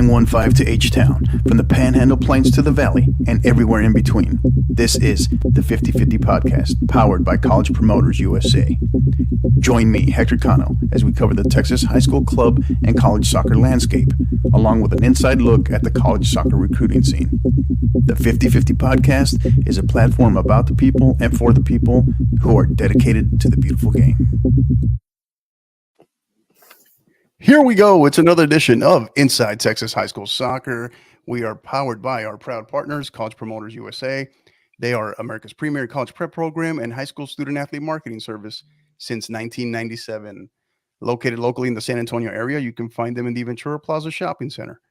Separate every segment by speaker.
Speaker 1: 915 to H-Town, from the Panhandle Plains to the Valley, and everywhere in between. This is the 50/50 Podcast, powered by College Promoters USA. Join me, Hector Cano, as we cover the Texas high school club and college soccer landscape, along with an inside look at the college soccer recruiting scene. The 50/50 Podcast is a platform about the people and for the people who are dedicated to the beautiful game.
Speaker 2: Here we go. It's another edition of Inside Texas High School Soccer. We are powered by our proud partners, College Promoters USA. They are America's premier college prep program and high school student athlete marketing service since 1997. Located locally in the San Antonio area, you can find them in the Ventura Plaza Shopping Center.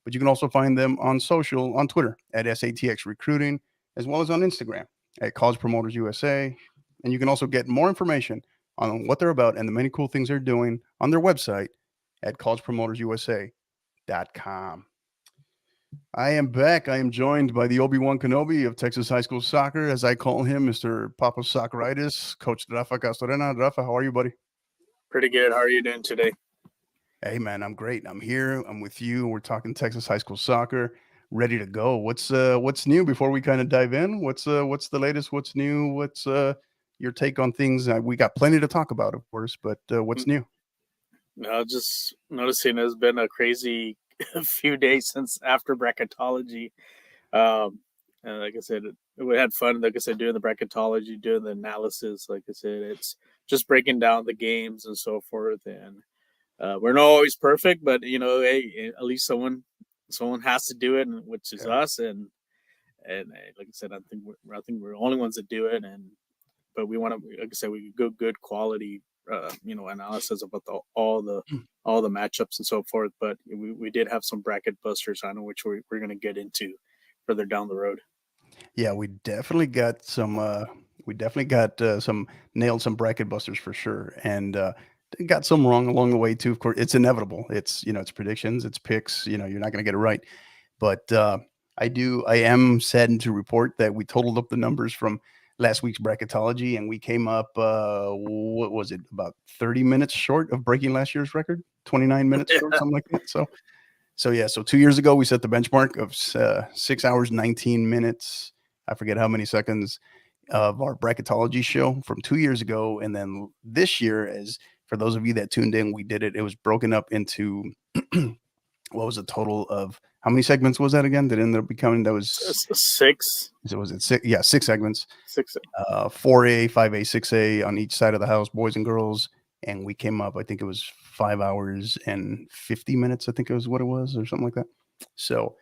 Speaker 2: But you can also find them on social, on Twitter at SATX Recruiting, as well as on Instagram at College Promoters USA. And you can also get more information on what they're about and the many cool things they're doing on their website at collegepromotersusa.com. I am back. I am joined by the Obi-Wan Kenobi of Texas high school soccer, as I call him, Mr. Papa Socceritis, Coach Rafa Castorena. Rafa, how are you, buddy?
Speaker 3: Pretty good. How are you doing today?
Speaker 2: Hey, man, I'm great. I'm here. I'm with you. We're talking Texas high school soccer, ready to go. What's new before we kind of dive in? What's the latest? What's new? What's your take on things? We got plenty to talk about, of course, but what's new?
Speaker 3: No, just noticing it's been a crazy few days since after bracketology. And like I said, we had fun, like I said, doing the bracketology, doing the analysis. Like I said, it's just breaking down the games and so forth. And we're not always perfect, but hey, at least someone has to do it, which is us. And like I said, I think we're the only ones that do it. But we want to, like I said, we go good quality analysis about all the matchups and so forth. But we did have some bracket busters, I know, which we're going to get into further down the road.
Speaker 2: Yeah, we definitely got some nailed some bracket busters for sure, and got some wrong along the way too. Of course, it's inevitable. It's it's predictions, it's picks. You're not going to get it right, but I am saddened to report that we totaled up the numbers from last week's bracketology, and we came up, what was it, about 30 minutes short of breaking last year's record, 29 minutes short, something like that. So 2 years ago, we set the benchmark of 6 hours, 19 minutes. I forget how many seconds of our bracketology show from 2 years ago. And then this year, as for those of you that tuned in, we did it. It was broken up into what was a total of, how many segments was that again? That ended up becoming, that was
Speaker 3: 6.
Speaker 2: So was it 6? Yeah, 6 segments.
Speaker 3: 6.
Speaker 2: 4A, 5A, 6A on each side of the house, boys and girls. And we came up, I think it was 5 hours and 50 minutes. I think it was what it was, or something like that. So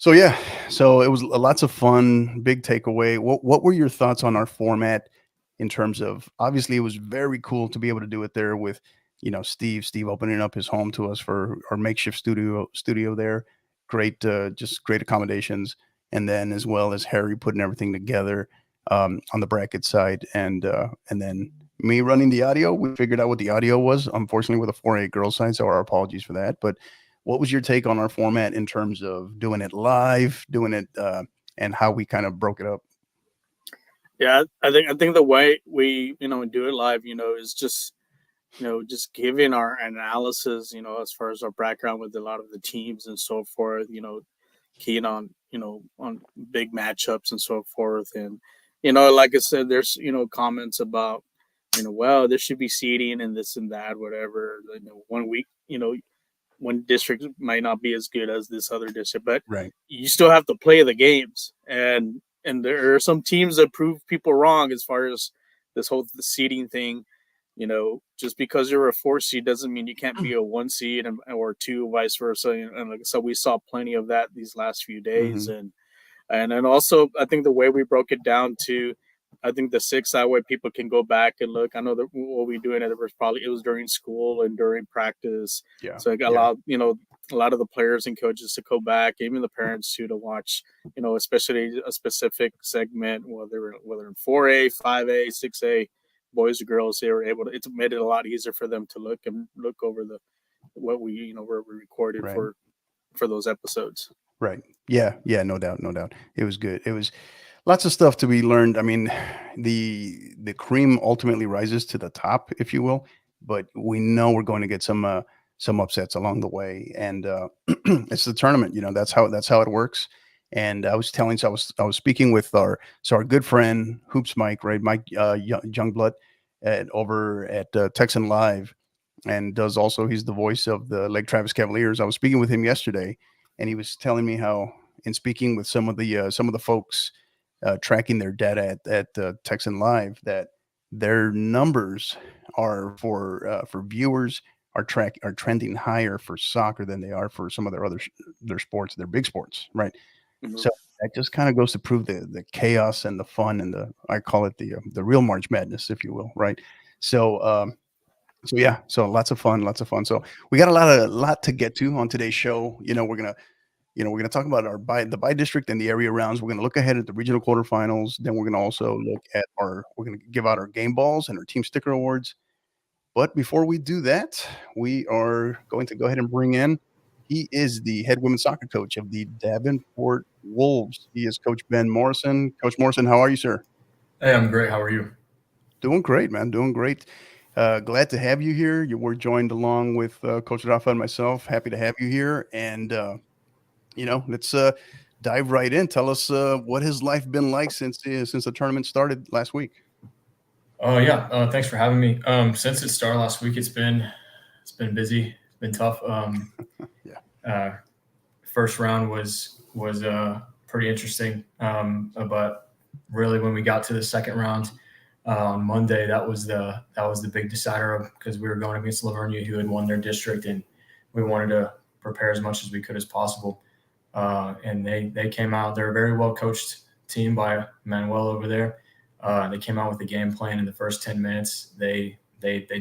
Speaker 2: yeah. So it was lots of fun. Big takeaway. What were your thoughts on our format in terms of, obviously it was very cool to be able to do it there with, Steve opening up his home to us for our makeshift studio there. Great, just great accommodations. And then as well as Harry putting everything together on the bracket side, and then me running the audio. We figured out what the audio was, unfortunately, with a 4A girls side, so our apologies for that. But what was your take on our format in terms of doing it live, and how we kind of broke it up?
Speaker 3: Yeah, I think the way we do it live, is just just giving our analysis, as far as our background with a lot of the teams and so forth, keying on on big matchups and so forth. And like I said, there's comments about well, there should be seeding and this and that, whatever. 1 week, one district might not be as good as this other district, but
Speaker 2: right,
Speaker 3: you still have to play the games. And there are some teams that prove people wrong as far as this whole the seeding thing. Just because you're a 4 seed doesn't mean you can't be a 1 seed or 2, vice versa. And like I said, we saw plenty of that these last few days.
Speaker 2: Mm-hmm.
Speaker 3: And then also, I think the way we broke it down to, I think the 6, that way people can go back and look. I know that what we doing it was during school and during practice.
Speaker 2: Yeah.
Speaker 3: So it allowed, a lot of the players and coaches to go back, even the parents too, to watch, especially a specific segment, whether in 4A, 5A, 6A, boys or girls, they were able to, it's made it a lot easier for them to look over what we, were recorded
Speaker 2: right.
Speaker 3: for those episodes.
Speaker 2: Right. Yeah. No doubt. It was good. It was lots of stuff to be learned. I mean, the cream ultimately rises to the top, if you will, but we know we're going to get some some upsets along the way, and it's the tournament. That's how it works. And I was speaking with our good friend Hoops Mike, right? Mike Youngblood over at Texan Live, and he's the voice of the Lake Travis Cavaliers. I was speaking with him yesterday, and he was telling me how, in speaking with some of the folks tracking their data at Texan Live, that their numbers are for viewers are trending higher for soccer than they are for some of their sports, their big sports, right?
Speaker 3: Mhm.
Speaker 2: So that just kind of goes to prove the chaos and the fun and I call it the real March Madness, if you will, right? So yeah, so lots of fun. So we got a lot to get to on today's show. We're gonna talk about the by district and the area rounds. We're gonna look ahead at the regional quarterfinals. Then we're gonna also look at we're gonna give out our game balls and our team sticker awards. But before we do that, we are going to go ahead and bring in. He is the head women's soccer coach of the Davenport Wolves. He is Coach Ben Morrison. Coach Morrison, how are you, sir?
Speaker 4: Hey, I'm great. How are you?
Speaker 2: Doing great, man. Doing great. Glad to have you here. You were joined along with Coach Rafa and myself. Happy to have you here. And, let's dive right in. Tell us what has life been like since the tournament started last week.
Speaker 4: Yeah. Thanks for having me. Since it started last week, it's been busy. It's been tough.
Speaker 2: Yeah.
Speaker 4: First round was pretty interesting. But really, when we got to the second round on Monday, that was the big decider, because we were going against Livonia, who had won their district, and we wanted to prepare as much as we could as possible. And they came out. They're a very well coached team by Manuel over there. They came out with a game plan in the first 10 minutes. They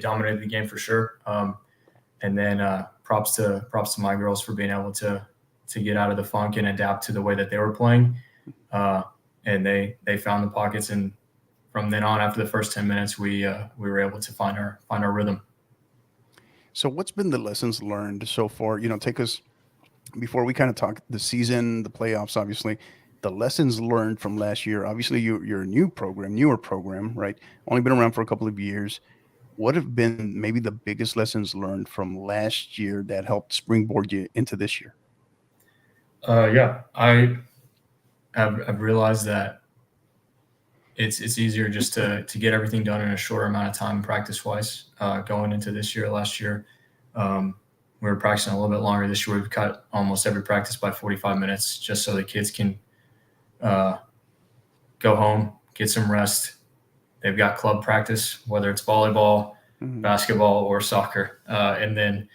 Speaker 4: dominated the game for sure. And then props to my girls for being able to get out of the funk and adapt to the way that they were playing. And they found the pockets, and from then on, after the first 10 minutes, we were able to find our rhythm.
Speaker 2: So what's been the lessons learned so far? Take us, before we kind of talk the season, the playoffs, obviously, the lessons learned from last year. Obviously, you're a newer program, right? Only been around for a couple of years. What have been maybe the biggest lessons learned from last year that helped springboard you into this year?
Speaker 4: Yeah, I've realized that it's easier just to get everything done in a shorter amount of time practice-wise. Going into this year, last year, we were practicing a little bit longer. This year, we've cut almost every practice by 45 minutes just so the kids can go home, get some rest. They've got club practice, whether it's volleyball, basketball, or soccer, and then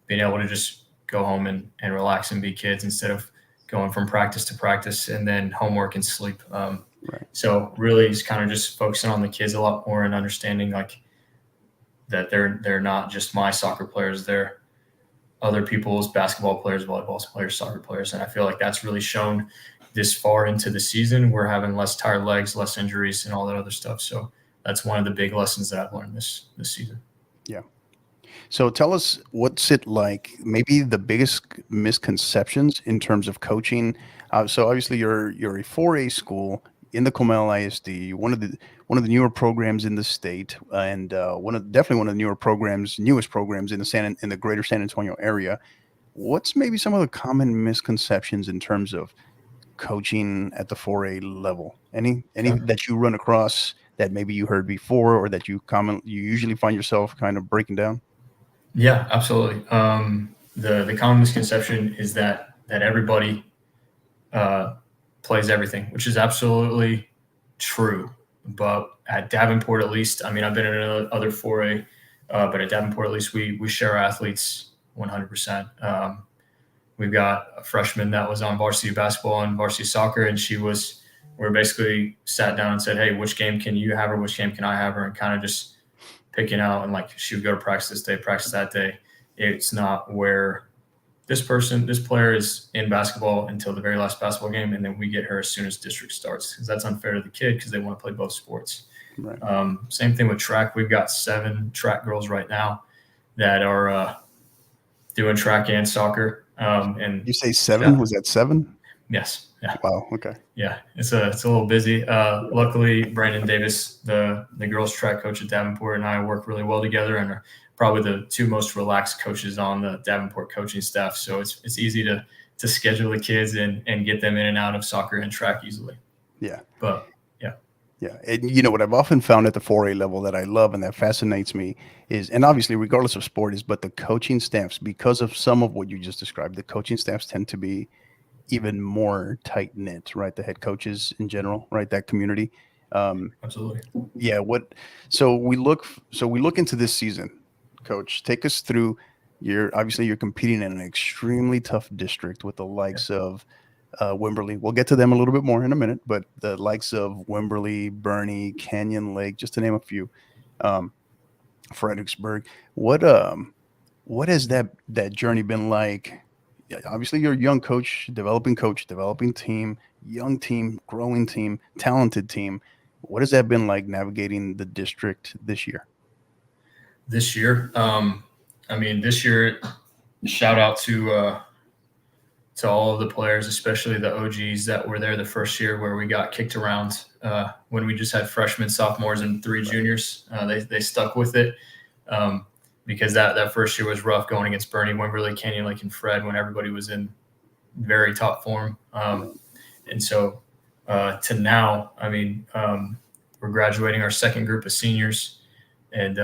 Speaker 4: being able to just go home and relax and be kids instead of going from practice to practice and then homework and sleep.
Speaker 2: Right.
Speaker 4: So really, it's kind of just focusing on the kids a lot more and understanding like that they're not just my soccer players. They're other people's basketball players, volleyball players, soccer players. And I feel like that's really shown this far into the season. We're having less tired legs, less injuries, and all that other stuff. So that's one of the big lessons that I've learned this season.
Speaker 2: Yeah. So tell us, what's it like, maybe the biggest misconceptions in terms of coaching. So obviously you're a 4A school in the Comal ISD, one of the newer programs in the state, and definitely one of the newest programs in the greater San Antonio area. What's maybe some of the common misconceptions in terms of coaching at the 4A level? Any that you run across that maybe you heard before, or that you usually find yourself kind of breaking down?
Speaker 4: Yeah, absolutely. The common misconception is that everybody plays everything, which is absolutely true. But at Davenport, at least, I mean, I've been in other 4A, but at Davenport, at least, we share our athletes 100%. We've got a freshman that was on varsity basketball and varsity soccer, and we basically sat down and said, hey, which game can you have her? Which game can I have her? And kind of just picking out, and like, she would go to practice this day, practice that day. It's not where this player is in basketball until the very last basketball game, and then we get her as soon as district starts, because that's unfair to the kid because they want to play both sports.
Speaker 2: Right.
Speaker 4: Same thing with track. We've got 7 track girls right now that are doing track and soccer. And
Speaker 2: you say 7?
Speaker 4: Yeah.
Speaker 2: Was that 7?
Speaker 4: Yes. Yeah.
Speaker 2: Wow. Okay.
Speaker 4: Yeah. It's a little busy. Luckily, Brandon Davis, the girls track coach at Davenport, and I work really well together and are probably the two most relaxed coaches on the Davenport coaching staff. So it's easy to schedule the kids and get them in and out of soccer and track easily.
Speaker 2: Yeah.
Speaker 4: But
Speaker 2: yeah. And you know what I've often found at the 4A level that I love and that fascinates me is, and obviously regardless of sport, is but the coaching staffs, because of some of what you just described, the coaching staffs tend to be even more tight knit, right? The head coaches in general, right? That community.
Speaker 4: absolutely.
Speaker 2: Yeah. So we look into this season, Coach. Take us through. You're competing in an extremely tough district with the likes of Wimberley. We'll get to them a little bit more in a minute, but the likes of Wimberley, Bernie, Canyon Lake, just to name a few, Fredericksburg. What has that journey been like? Yeah, obviously, you're a young coach, developing team, young team, growing team, talented team. What has that been like navigating the district this year?
Speaker 4: This year, this year, shout out to all of the players, especially the OGs that were there the first year where we got kicked around when we just had freshmen, sophomores, and 3 juniors. They stuck with it because that first year was rough going against Bernie, Wimberley, Canyon Lake, and Fred when everybody was in very top form. And so to now, we're graduating our second group of seniors, and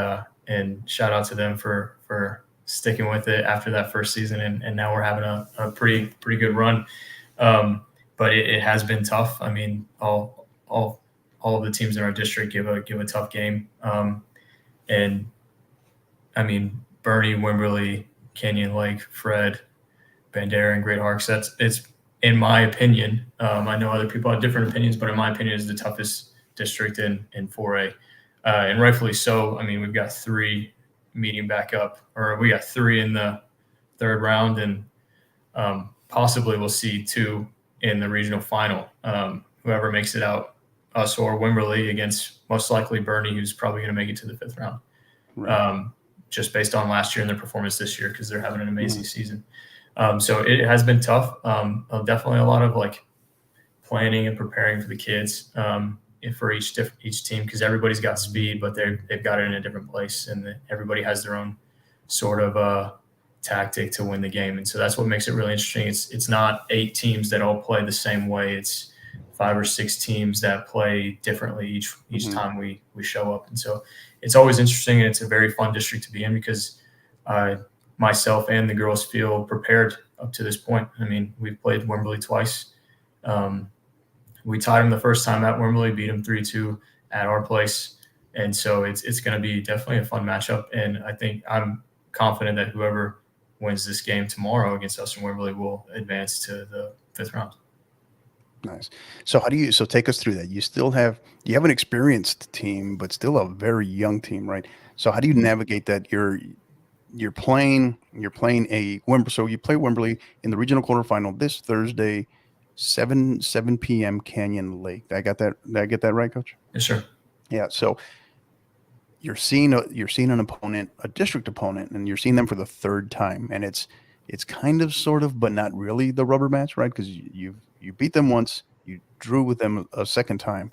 Speaker 4: shout out to them for sticking with it after that first season, and now we're having a pretty good run. But it has been tough. I mean, all of the teams in our district give a tough game. And I mean, Bernie, Wimberley, Canyon Lake, Fred, Bandera, and Great Harks. It's in my opinion. I know other people have different opinions, but in my opinion, is the toughest district in 4A, and rightfully so. I mean, we've got 3 meeting back up, or we got 3 in the third round, and possibly we'll see 2 in the regional final. Whoever makes it out, us or Wimberley, against most likely Bernie, who's probably going to make it to the 5th round. Right. Just based on last year and their performance this year, because they're having an amazing season. So it has been tough. Definitely a lot of planning and preparing for the kids for each team, because everybody's got speed, but they've got it in a different place, and everybody has their own sort of tactic to win the game. And so that's what makes it really interesting. It's not 8 teams that all play the same way. It's 5 or 6 teams that play differently each time we show up. And so it's always interesting, and it's a very fun district to be in because myself and the girls feel prepared up to this point. I mean, we've played Wimberley twice. We tied them the first time at Wimberley, beat them 3-2 at our place. And so it's going to be definitely a fun matchup. And I think I'm confident that whoever wins this game tomorrow against us in Wimberley will advance to the 5th round.
Speaker 2: Nice. So so take us through that. You have an experienced team, but still a very young team, right? So how do you navigate that? You're playing a Wimberley. So you play Wimberley in the regional quarterfinal this Thursday, 7 p.m. Canyon Lake. Did I get that right, Coach?
Speaker 4: Yes, sir.
Speaker 2: Yeah. So you're seeing an opponent, a district opponent, and you're seeing them for the 3rd time, and it's kind of, sort of, but not really the rubber match, right? Because you beat them once, you drew with them a second time.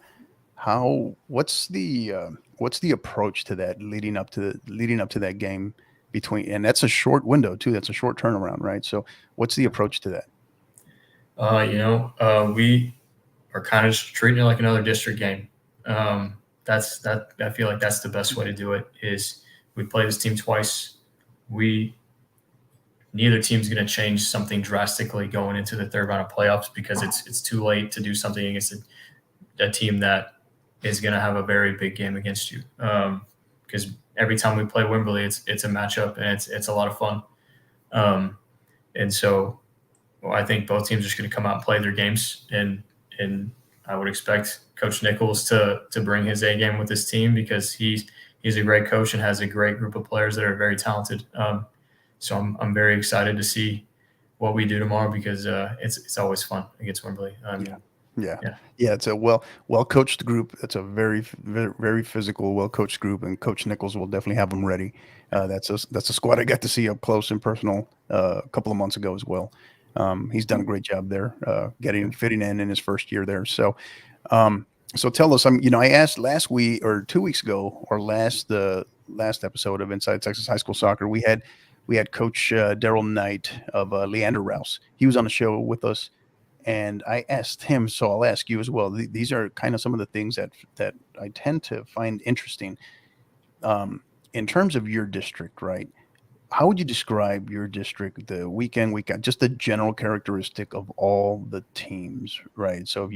Speaker 2: What's the approach to that leading up to that game between? And that's a short window too. That's a short turnaround, right? So what's the approach to that?
Speaker 4: We are kind of just treating it like another district game. I feel like that's the best way to do it. Is we play this team twice. Neither team's going to change something drastically going into the 3rd round of playoffs, because it's too late to do something against a team that is going to have a very big game against you. Because every time we play Wimberley, it's a matchup, and it's a lot of fun. And so I think both teams are just going to come out and play their games, and I would expect Coach Nichols to bring his A game with his team, because he's a great coach and has a great group of players that are very talented. So I'm very excited to see what we do tomorrow, because it's always fun against Wimberley.
Speaker 2: Yeah. It's a well coached group. It's a very, very, very physical, well coached group, and Coach Nichols will definitely have them ready. That's a squad I got to see up close and personal a couple of months ago as well. He's done a great job there, fitting in his first year there. So, so tell us. I asked last week or 2 weeks ago, or
Speaker 1: last episode of Inside Texas High School Soccer, we had Coach Daryl Knight of Leander Rouse. He was on the show with us, and I asked him, so I'll ask you as well. These are kind of some of the things that I tend to find interesting. In terms of your district, right? How would you describe your district, the week in, week out, just the general characteristic of all the teams, right? So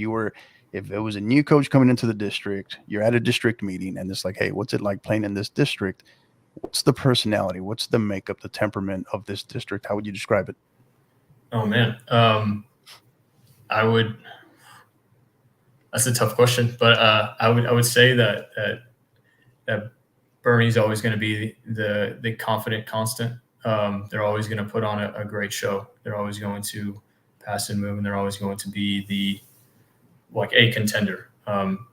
Speaker 1: if it was a new coach coming into the district, you're at a district meeting and it's like, hey, what's it like playing in this district? What's the personality? What's the makeup, the temperament of this district? How would you describe it?
Speaker 4: Oh man. That's a tough question, but I would say that Bernie's always going to be the confident constant. They're always going to put on a great show. They're always going to pass and move, and they're always going to be a contender.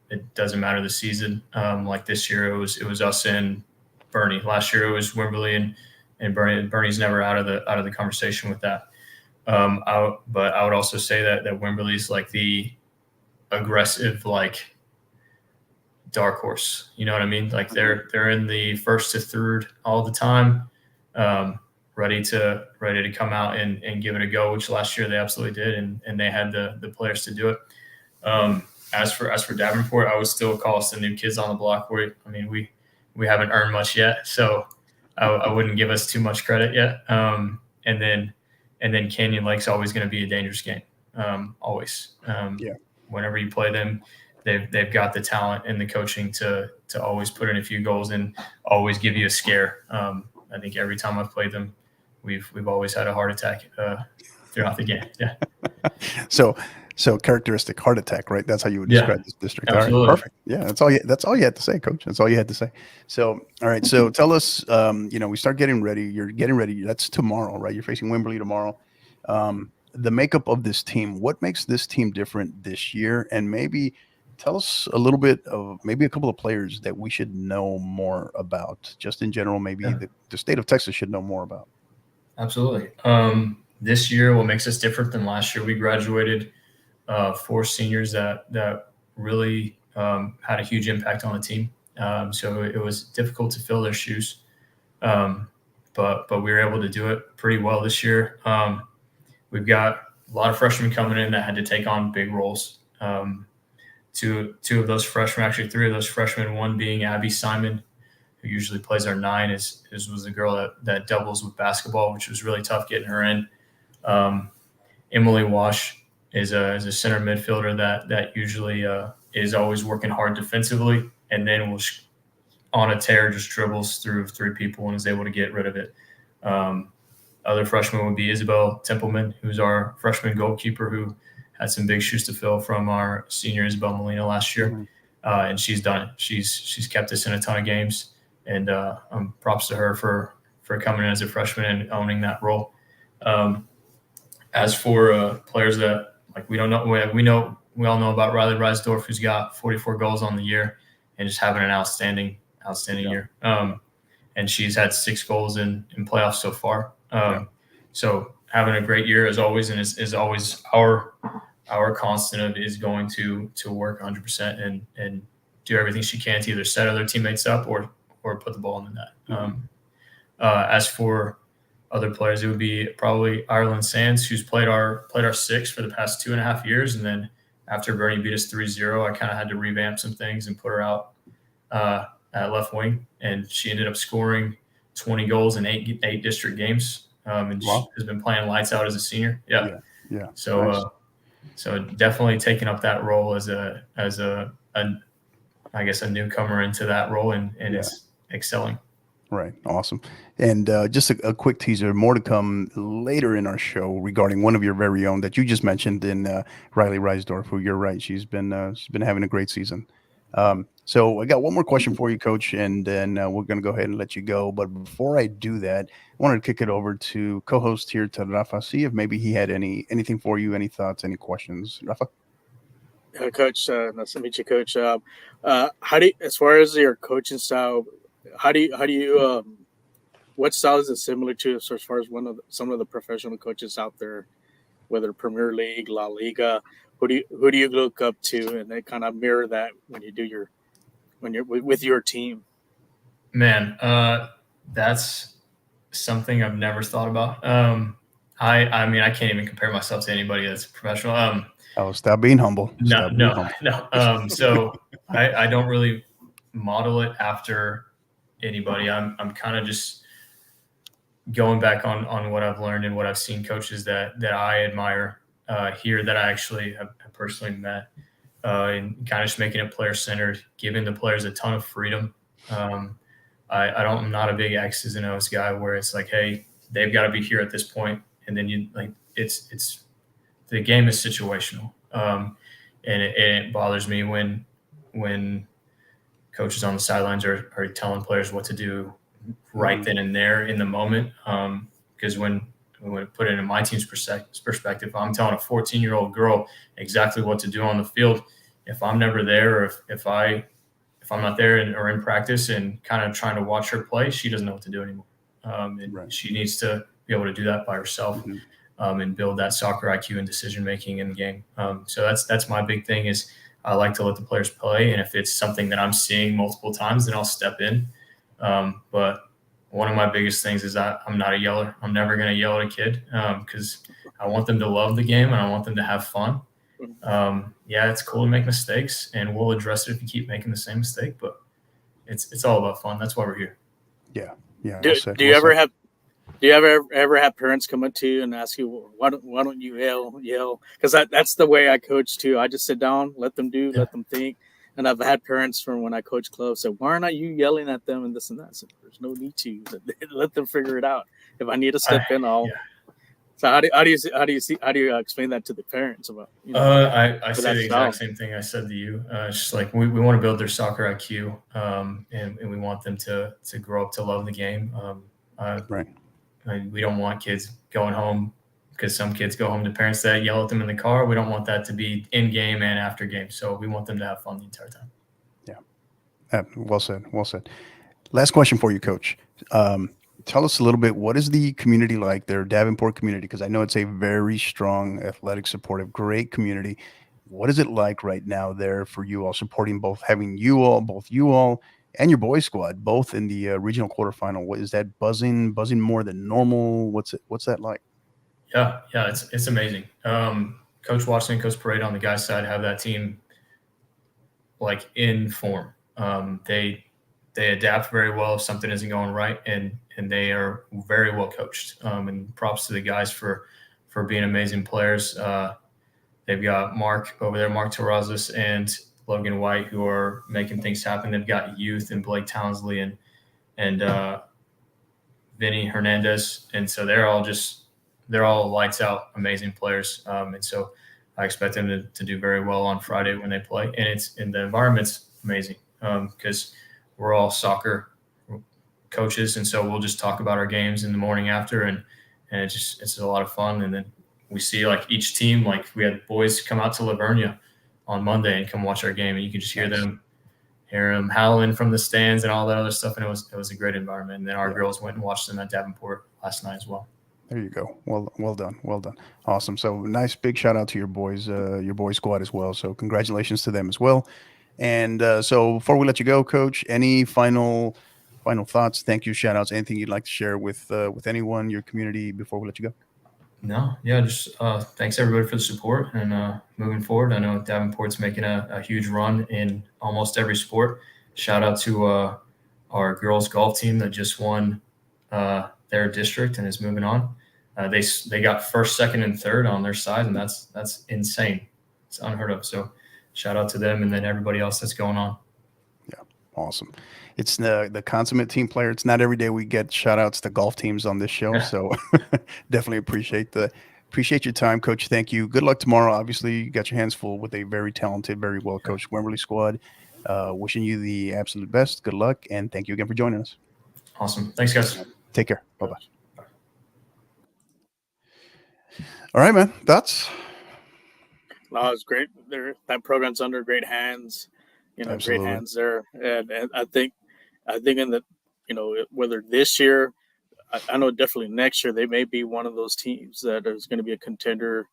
Speaker 4: It doesn't matter the season. Like this year, it was us and Bernie. Last year, it was Wimberley and Bernie. Bernie's never out of the conversation with that. But I would also say that Wimberley's like the aggressive, like dark horse. You know what I mean? Like they're in the first to third all the time, ready to come out and give it a go, which last year they absolutely did, and they had the players to do it. As for Davenport, I would still call us the new kids on the block. We haven't earned much yet, so I wouldn't give us too much credit yet. And then Canyon Lake's always going to be a dangerous game. Always. Whenever you play them, they've got the talent and the coaching to always put in a few goals and always give you a scare. I think every time I've played them, we've always had a heart attack throughout the game. Yeah.
Speaker 1: So characteristic heart attack, right? That's how you would describe this district.
Speaker 4: Absolutely.
Speaker 1: All right, perfect. Yeah, that's all you had to say, Coach. That's all you had to say. So, all right. So tell us, we start getting ready. You're getting ready. That's tomorrow, right? You're facing Wimberley tomorrow. The makeup of this team, what makes this team different this year? And maybe tell us a little bit of maybe a couple of players that we should know more about, just in general, maybe the state of Texas should know more about.
Speaker 4: Absolutely. This year, what makes us different than last year, we graduated 4 seniors that really had a huge impact on the team. So it was difficult to fill their shoes, but we were able to do it pretty well this year. We've got a lot of freshmen coming in that had to take on big roles. Two of those freshmen, actually 3 of those freshmen, one being Abby Simon, who usually plays our 9, was the girl that doubles with basketball, which was really tough getting her in. Emily Wash is a center midfielder that usually is always working hard defensively, and then will on a tear just dribbles through 3 people and is able to get rid of it. Other freshman would be Isabel Templeman, who's our freshman goalkeeper, who had some big shoes to fill from our senior Isabel Molina last year. Mm-hmm. And she's done it. She's kept us in a ton of games, and props to her for coming in as a freshman and owning that role. As for players that we don't know, we all know about Riley Reisdorf, who's got 44 goals on the year and just having an outstanding year. And she's had 6 goals in playoffs so far. So having a great year as always, and is always our constant of is going to work 100% and do everything she can to either set other teammates up or put the ball in the net. As for other players, it would be probably Ireland Sands, who's played our 6 for the past 2.5 years. And then after Bernie beat us 3-0, I kind of had to revamp some things and put her out at left wing. And she ended up scoring 20 goals in 8 district games. And she has been playing lights out as a senior. Yeah. So, nice. So definitely taking up that role as a newcomer into that role and it's excelling.
Speaker 1: Right. Awesome. And just a quick teaser, more to come later in our show regarding one of your very own that you just mentioned in Riley Reisdorf, who you're right. She's been having a great season. So I got one more question for you, Coach, and then we're going to go ahead and let you go. But before I do that, I wanted to kick it over to co-host here, to Rafa, see if maybe he had anything for you, any thoughts, any questions. Rafa?
Speaker 3: Coach, nice to meet you, Coach. How do you, as far as your coaching style, how do you what style is it similar to as far as some of the professional coaches out there, whether Premier League, La Liga? Who do you look up to, and they kind of mirror that when you're with your team?
Speaker 4: Man, that's something I've never thought about. I mean, I can't even compare myself to anybody that's professional.
Speaker 2: Oh, stop being humble.
Speaker 4: No,
Speaker 2: Stop being
Speaker 4: no,
Speaker 2: humble.
Speaker 4: no. So I don't really model it after anybody. I'm kind of just going back on what I've learned and what I've seen coaches that I admire here that I actually have personally met, and kind of just making it player centered, giving the players a ton of freedom. I'm not a big X's and O's guy where it's like, hey, they've got to be here at this point, and then you like it's the game is situational, and it bothers me when coaches on the sidelines are telling players what to do right then and there in the moment. Because when we put it in my team's perspective, I'm telling a 14-year-old girl exactly what to do on the field. If I'm never there, or if I'm not there or in practice and kind of trying to watch her play, she doesn't know what to do anymore. And she needs to be able to do that by herself, and build that soccer IQ and decision making in the game. So that's my big thing is I like to let the players play, and if it's something that I'm seeing multiple times, then I'll step in. But one of my biggest things is that I'm not a yeller. I'm never going to yell at a kid because I want them to love the game and I want them to have fun. Yeah, it's cool to make mistakes, and we'll address it if you keep making the same mistake. But it's all about fun. That's why we're here.
Speaker 2: Yeah.
Speaker 3: Do you ever have parents come up to you and ask you, why don't you yell? Because that's the way I coach too. I just sit down, let them think. And I've had parents from when I coach clubs say, why aren't you yelling at them and this and that? So there's no need to. Let them figure it out. If I need to step in, I'll. Yeah. So how do you explain that to the parents about?
Speaker 4: I say the exact same thing I said to you. It's just like we want to build their soccer IQ, and we want them to grow up to love the game.
Speaker 2: Right.
Speaker 4: We don't want kids going home, because some kids go home to parents that yell at them in the car. We don't want that to be in game and after game. So we want them to have fun the entire time.
Speaker 2: Yeah. Well said. Well said. Last question for you, Coach. Tell us a little bit, what is the community like there, Davenport community? Because I know it's a very strong, athletic, supportive, great community. What is it like right now there for you all, supporting having both you all and your boys squad, both in the regional quarterfinal? What is that buzzing more than normal? What's that like?
Speaker 4: Yeah, it's amazing. Coach Watson, Coach Parade on the guys' side have that team like in form. They adapt very well if something isn't going right, and they are very well coached. And props to the guys for being amazing players. They've got Mark over there, Mark Terrazas and Logan White, who are making things happen. They've got youth and Blake Townsley and Vinny Hernandez, and so they're all lights out, amazing players. And so I expect them to do very well on Friday when they play. And the environment's amazing because we're all soccer coaches, and so we'll just talk about our games in the morning after, and it's a lot of fun. And then we see like each team, like we had boys come out to Lavernia on Monday and come watch our game, and you can just hear them howling from the stands and all that other stuff. And it was a great environment. And then our girls went and watched them at Davenport last night as well.
Speaker 2: There you go. Well done. Awesome. So nice big shout out to your boys squad as well. So congratulations to them as well. And so before we let you go, Coach, any final thoughts, thank you, shout outs, anything you'd like to share with anyone, your community, before we let you go?
Speaker 4: No, yeah, just thanks everybody for the support, and moving forward, I know Davenport's making a huge run in almost every sport. Shout out to our girls golf team that just won their district and is moving on. They got first, second, and third on their side, and that's insane. It's unheard of. So shout out to them, and then everybody else that's going on.
Speaker 2: Yeah, awesome. It's the consummate team player. It's not every day we get shout outs to golf teams on this show. So definitely appreciate your time, Coach. Thank you. Good luck tomorrow. Obviously, you got your hands full with a very talented, very well coached Wimberley squad. Wishing you the absolute best. Good luck, and thank you again for joining us.
Speaker 4: Awesome. Thanks, guys.
Speaker 2: Take care. Bye-bye. All right, man. That's.
Speaker 3: No, it's great. That program's under great hands.
Speaker 2: Absolutely.
Speaker 3: Great hands there. And I think in the, whether this year, I know definitely next year, they may be one of those teams that is going to be a contender,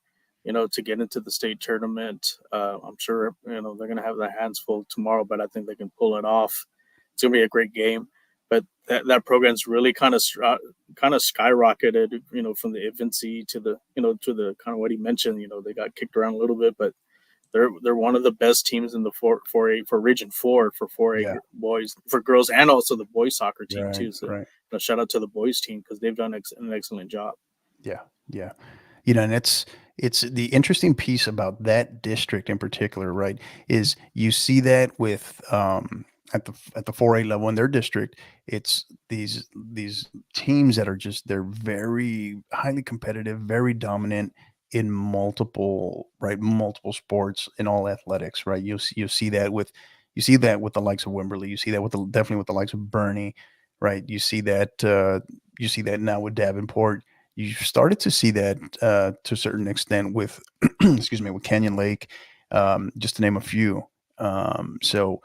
Speaker 3: to get into the state tournament. I'm sure, they're going to have their hands full tomorrow, but I think they can pull it off. It's going to be a great game. but that program's really kind of skyrocketed, from the infancy to the kind of what he mentioned. They got kicked around a little bit, but they're one of the best teams in the 4A for Region 4 for 4A boys, for girls, and also the boys soccer team too. So shout out to the boys team because they've done an excellent job.
Speaker 2: Yeah. And it's the interesting piece about that district in particular, right, is you see that with at the 4A level in their district, it's these teams that are they're very highly competitive, very dominant in multiple sports, in all athletics, right? You see that with the likes of Wimberley, you see that definitely with the likes of Bernie, right? You see that now with Davenport. You started to see that to a certain extent with with Canyon Lake, just to name a few. So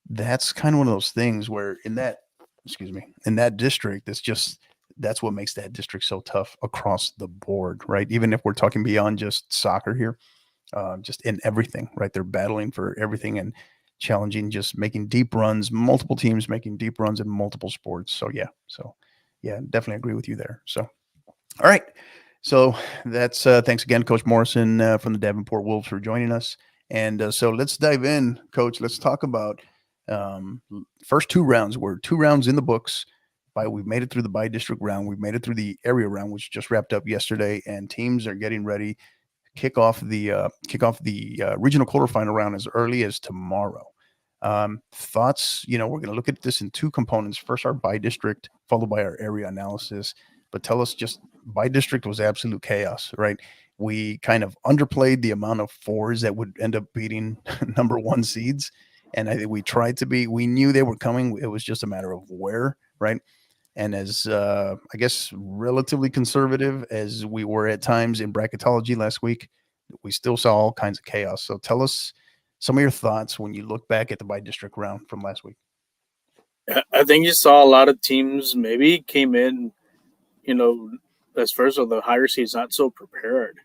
Speaker 2: that's kind of one of those things where in that district, that's what makes that district so tough across the board, right? Even if we're talking beyond just soccer here, just in everything, right? They're battling for everything and challenging, just making deep runs, multiple teams making deep runs in multiple sports. So yeah, definitely agree with you there. So, all right. So that's thanks again, Coach Morrison from the Davenport Wolves for joining us. And so let's dive in, Coach. Let's talk about first 2 rounds. We're 2 rounds in the books. We've made it through the bi-district round. We've made it through the area round, which just wrapped up yesterday, and teams are getting ready. Kick off the regional quarterfinal round as early as tomorrow. Thoughts? We're going to look at this in 2 components. First, our bi-district, followed by our area analysis. But tell us, just bi-district was absolute chaos, right? We kind of underplayed the amount of 4s that would end up beating number 1 seeds. And I think we knew they were coming. It was just a matter of where, right? And as, I guess, relatively conservative as we were at times in bracketology last week, we still saw all kinds of chaos. So tell us some of your thoughts when you look back at the bi-district round from last week.
Speaker 3: I think you saw a lot of teams maybe came in, as first of the higher seeds, not so prepared,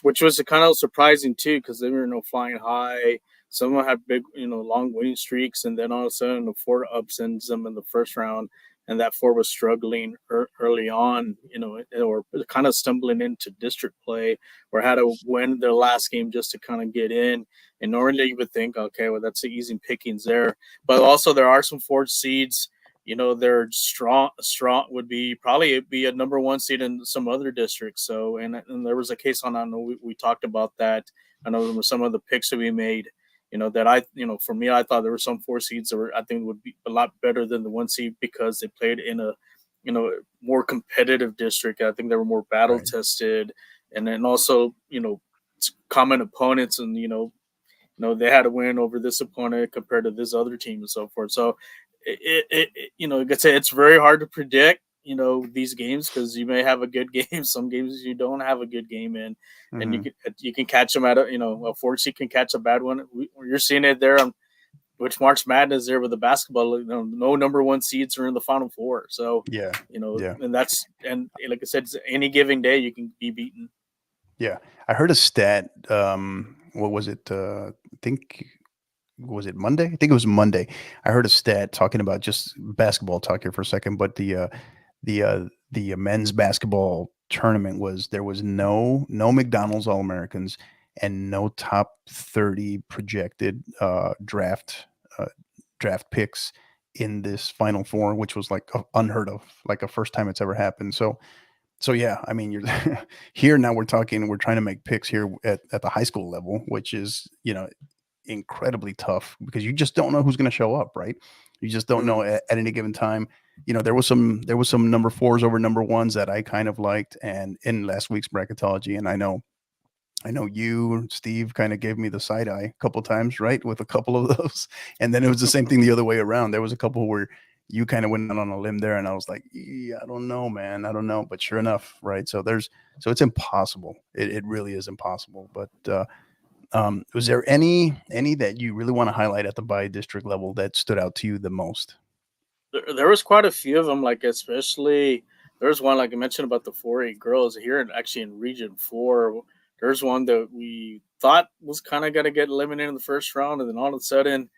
Speaker 3: which was kind of surprising too, because they were flying high. Some of them had big, long winning streaks, and then all of a sudden the 4 upsends them in the first round, and that 4 was struggling early on, or kind of stumbling into district play, or had to win their last game just to kind of get in. And normally you would think, okay, well, that's the easy pickings there, but also there are some 4 seeds. They're strong would probably be a number 1 seed in some other districts. So, and there was a case on, I know we talked about that. I know there were some of the picks that we made, that for me, I thought there were some 4 seeds that I think would be a lot better than the 1 seed because they played in a, more competitive district. I think they were more battle tested, and then also, common opponents, and, they had to win over this opponent compared to this other team and so forth. So, it's very hard to predict, these games, because you may have a good game. Some games you don't have a good game in, and you can catch them at a 4 seed can catch a bad one. You're seeing it there on which March Madness there with the basketball. No number 1 seeds are in the Final 4. So and like I said, any given day you can be beaten.
Speaker 2: Yeah, I heard a stat. What was it? Was it Monday? I think it was Monday. I heard a stat talking about, just basketball talk here for a second, but the men's basketball tournament there was no McDonald's All-Americans and no top 30 projected draft picks in this Final 4, which was like unheard of, like a first time it's ever happened. So yeah, I mean, you're here now. We're trying to make picks here at the high school level, which is incredibly tough because you just don't know who's going to show up, right? You just don't know at any given time. There was some number 4s over number 1s that I kind of liked, and in last week's bracketology, and I know you, Steve, kind of gave me the side eye a couple of times, right, with a couple of those, and then it was the same thing the other way around. There was a couple where you kind of went out on a limb there, and I was like, I don't know, man, I don't know, but sure enough, right? So it's impossible. It really is impossible. But was there any that you really want to highlight at the bi-district level that stood out to you the most?
Speaker 3: There was quite a few of them, like especially there's one, like I mentioned, about the 4A girls here, actually in Region 4. There's one that we thought was kind of going to get eliminated in the first round, and then all of a sudden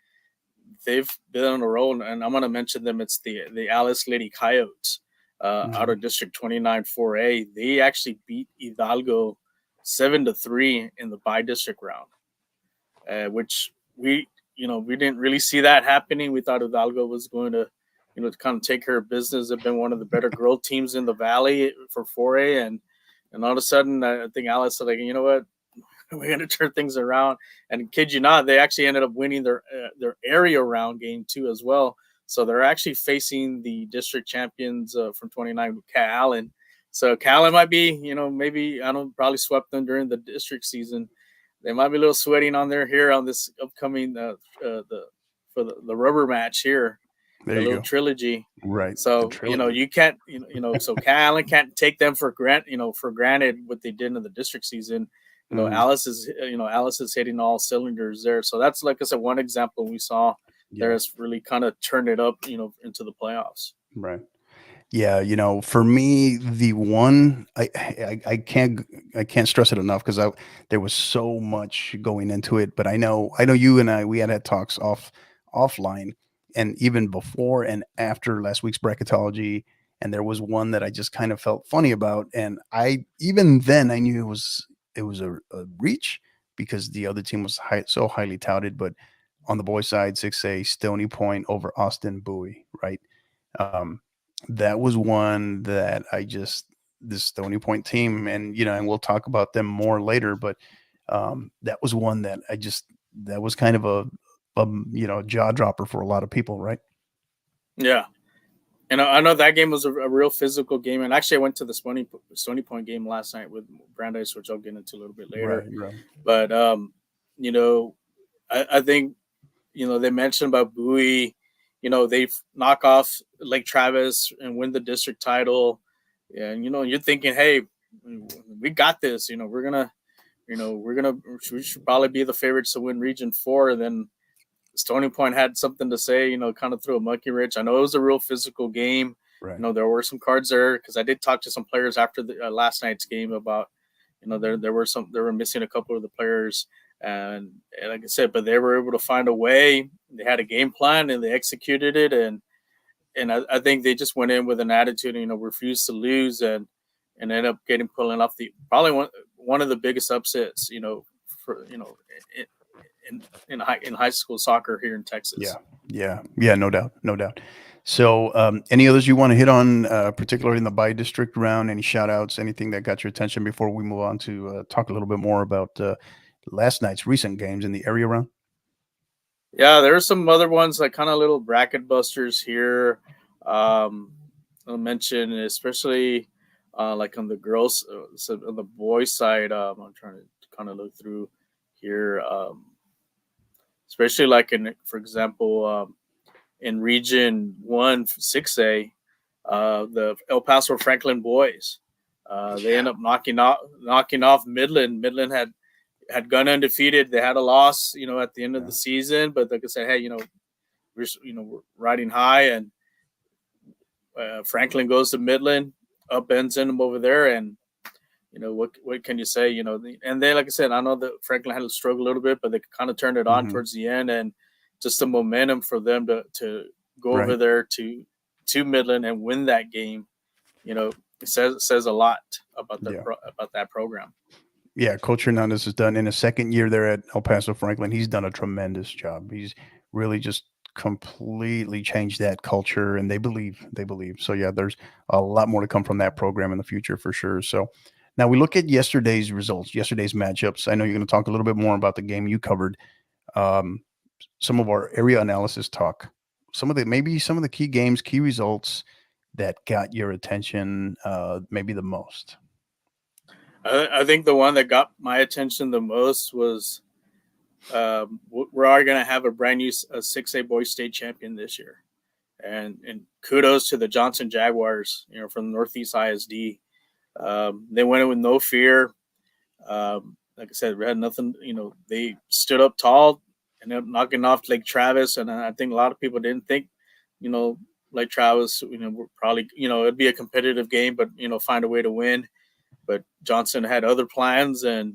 Speaker 3: they've been on a roll, and I'm going to mention them. It's the Alice Lady Coyotes out of District 29 4A. They actually beat Hidalgo 7-3 in the bi-district round, which we didn't really see that happening. We thought Hidalgo was going to, to kind of take care of business. They've been one of the better girl teams in the Valley for 4A, and all of a sudden, I think Alice said, like, you know what, we're going to turn things around. And kid you not, they actually ended up winning their area round game too as well. So they're actually facing the district champions from 29, Calallen. So Calallen might be, maybe probably swept them during the district season. They might be a little sweating on here on this upcoming for the rubber match here.
Speaker 2: There
Speaker 3: the
Speaker 2: you
Speaker 3: little
Speaker 2: go.
Speaker 3: trilogy.
Speaker 2: Right.
Speaker 3: So, you can't, so Calallen can't take them for granted what they did in the district season. Alice is hitting all cylinders there. So that's, like I said, one example we saw there has really kind of turned it up, into the playoffs.
Speaker 2: Right. Yeah. For me, the one I can't stress it enough because there was so much going into it. But I know you and we had talks offline, and even before and after last week's bracketology. And there was one that I just kind of felt funny about, and even then I knew it was a reach because the other team was so highly touted. But on the boys' side, 6A, Stony Point over Austin Bowie, right? That was one that this Stony Point team, and and we'll talk about them more later, but that was one that that was kind of a jaw dropper for a lot of people, right?
Speaker 3: Yeah. And I know that game was a real physical game. And actually, I went to the Stony Point game last night with Brandeis, which I'll get into a little bit later.
Speaker 2: Right.
Speaker 3: But, I think, they mentioned about Bowie, they knock off Lake Travis and win the district title. And, you're thinking, hey, we got this. We should probably be the favorites to win Region 4. And then Stony Point had something to say, kind of threw a monkey wrench. I know it was a real physical game.
Speaker 2: Right.
Speaker 3: There were some cards there because I did talk to some players after the last night's game about, they were missing a couple of the players, and like I said, but they were able to find a way. They had a game plan and they executed it, and I think they just went in with an attitude, refused to lose, and ended up pulling off probably one of the biggest upsets, in high school soccer here in Texas.
Speaker 2: Yeah, no doubt. So any others you want to hit on, particularly in the bi-district round? Any shout outs, anything that got your attention before we move on to talk a little bit more about last night's recent games in the area round?
Speaker 3: Yeah, there are some other ones, like kind of little bracket busters here. I'll mention, especially like on the girls, so on the boys side, I'm trying to kind of look through here. Especially like for example, in Region 1 6A, the El Paso Franklin boys, they end up knocking off Midland. Midland had gone undefeated. They had a loss, at the end of the season, but like I said, hey, we're riding high, and Franklin goes to Midland, upends them over there, and what can you say? And then, like I said, I know that Franklin had to struggle a little bit, but they kind of turned it on towards the end, and just the momentum for them to go over there to Midland and win that game, it says a lot about about that program.
Speaker 2: Yeah, Coach Hernandez has done in his second year there at El Paso Franklin. He's done a tremendous job. He's really just completely changed that culture, and they believe. So yeah, there's a lot more to come from that program in the future for sure. So now we look at yesterday's results, yesterday's matchups. I know you're going to talk a little bit more about the game you covered. Some of our area analysis talk, some of the key games, key results that got your attention, maybe the most.
Speaker 3: I think the one that got my attention the most was we are going to have a brand new 6A boys state champion this year, and kudos to the Johnson Jaguars, from Northeast ISD. They went in with no fear. Like I said, we had nothing. They stood up tall and ended up knocking off Lake Travis, and I think a lot of people didn't think, Lake Travis, would probably, it'd be a competitive game, but find a way to win. But Johnson had other plans, and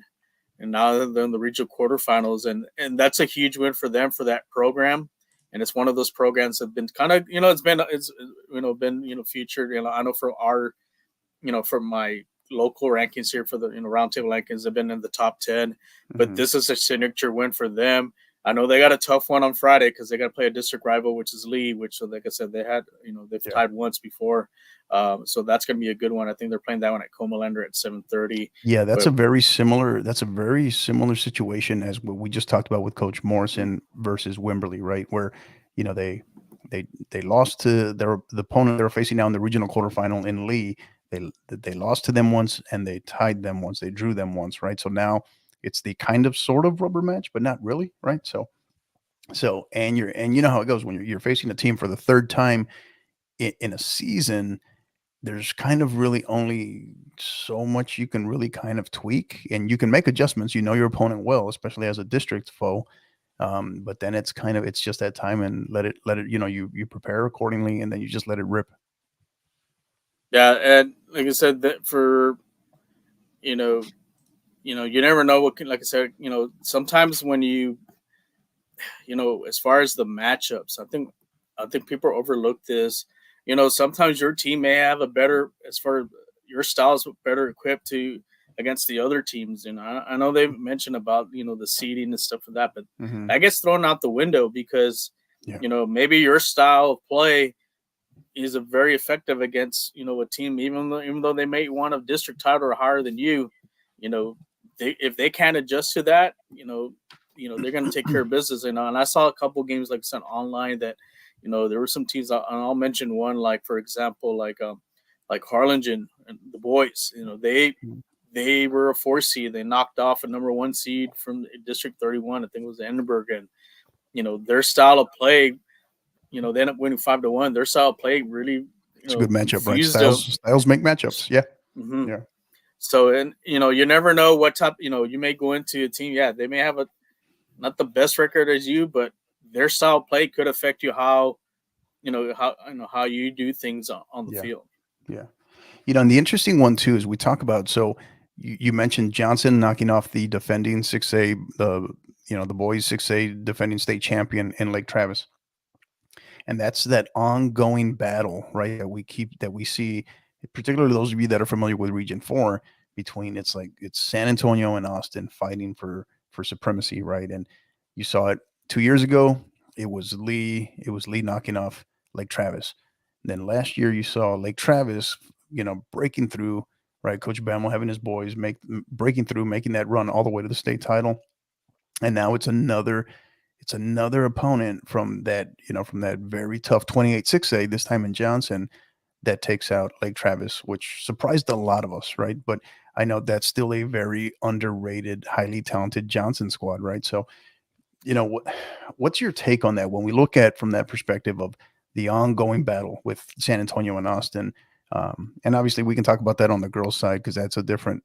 Speaker 3: now they're in the regional quarterfinals, and that's a huge win for them, for that program. and it's one of those programs that have been kind of, it's been featured. I know for our, for my local rankings here for the roundtable rankings have been in the top 10, but this is a signature win for them. I know they got a tough one on Friday because they got to play a district rival, which is Lee, which, like I said, they had, they've tied once before. So that's going to be a good one. I think they're playing that one at Comalander at 7:30.
Speaker 1: Yeah, that's a very similar situation as what we just talked about with Coach Morrison versus Wimberley, right? Where, they lost to the opponent they were facing now in the regional quarterfinal in Lee. They lost to them once and they tied them once. They drew them once, right? So now it's the kind of sort of rubber match, but not really, right? So and you know how it goes when you're facing a team for the third time in a season. There's kind of really only so much you can really kind of tweak, and you can make adjustments. Your opponent well, especially as a district foe. But then it's just that time and let it, you prepare accordingly, and then you just let it rip.
Speaker 3: Yeah. And like I said, that for, you never know what can, like I said, sometimes when as far as the matchups, I think people overlook this. Sometimes your team may have a better, as far as your style is better equipped against the other teams. And I know they mentioned about, the seeding and stuff like that, but that gets thrown out the window because, maybe your style of play is very effective against, a team, even though they may want a district title or higher than you, if they can't adjust to that, they're going to take care of business. And I saw a couple games, like I said, online that, there were some teams, and I'll mention one, like, for example, like Harlingen and the boys, they were a 4 seed. They knocked off a number 1 seed from District 31. I think it was Edinburgh. And, their style of play, they ended up winning 5-1. Their style of play really,
Speaker 1: it's a good matchup, right? Styles make matchups. Yeah.
Speaker 3: Mm-hmm.
Speaker 1: Yeah.
Speaker 3: So, and, you never know what type, you may go into a team. Yeah. They may have not the best record as you, but their style of play could affect you how you do things on the field.
Speaker 1: Yeah. And the interesting one too is we talk about, so you mentioned Johnson knocking off the defending 6A, the boys 6A defending state champion in Lake Travis. And that's that ongoing battle, right? That we see, particularly those of you that are familiar with Region 4, between it's San Antonio and Austin fighting for supremacy, right? And you saw it 2 years ago. It was Lee knocking off Lake Travis. And then last year you saw Lake Travis, breaking through, right? Coach Bamel having his boys breaking through, making that run all the way to the state title. And now it's another opponent from that very tough 28 6A, this time in Johnson, that takes out Lake Travis, which surprised a lot of us, right? But I know that's still a very underrated, highly talented Johnson squad, right? So, what's your take on that when we look at from that perspective of the ongoing battle with San Antonio and Austin? And obviously we can talk about that on the girls' side because that's a different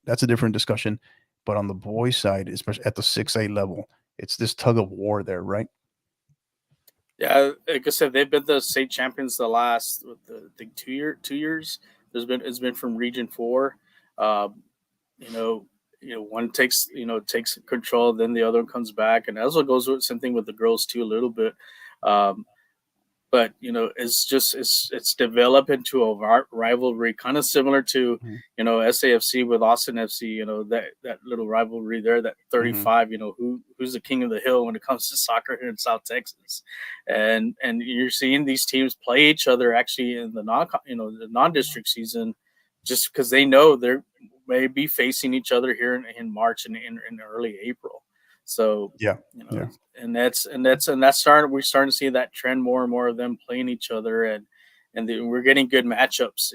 Speaker 1: discussion. But on the boys' side, especially at the 6A level, it's this tug of war there, right?
Speaker 3: Yeah, like I said, they've been the state champions the last, I think 2 years. It's been from Region 4. One takes control, then the other one comes back, and that's what goes with same thing with the girls too a little bit. But it's developed into a rivalry, kind of similar to SAFC with Austin FC. That little rivalry there, that 35. Who's the king of the hill when it comes to soccer here in South Texas, and you're seeing these teams play each other actually in the non-district season, just because they know they're may be facing each other here in March and in early April. So and that's starting. We're starting to see that trend more and more of them playing each other, and we're getting good matchups.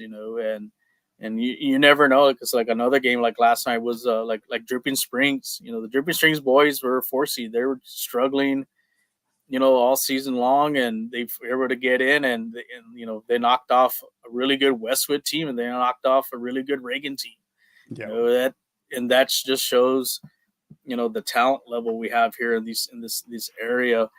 Speaker 3: And you never know, because like another game like last night was like Drooping Springs. The Drooping Springs boys were a 4 seed. They were struggling, all season long, and they were able to get in, and they knocked off a really good Westwood team, and they knocked off a really good Reagan team.
Speaker 1: Yeah.
Speaker 3: That just shows the talent level we have here in this area.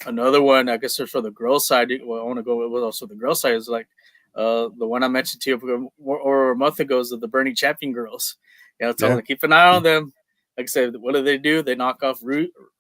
Speaker 3: Another one, I guess, for the girls side, I want to go with also the girls side, is like the one I mentioned to you or a month ago, is the Bernie Champion girls. Keep an eye on them. Like I said, what do? They knock off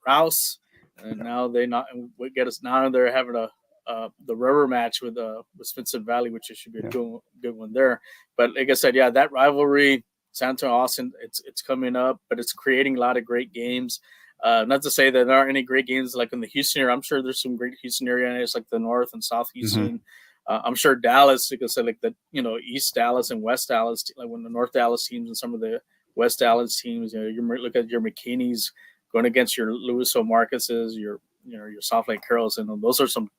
Speaker 3: Rouse. and now they not what get us now. They're having the rubber match with Smithson Valley, which should be a good one there. But like I said, yeah, that rivalry, San Antonio Austin, it's coming up, but it's creating a lot of great games. Not to say that there aren't any great games like in the Houston area. I'm sure there's some great Houston area areas like the North and South Houston. I'm sure Dallas, like I said, like the East Dallas and West Dallas, like when the North Dallas teams and some of the West Dallas teams, you look at your McKinney's going against your Louis O. Marcus's, your South Lake Carrolls, and those are some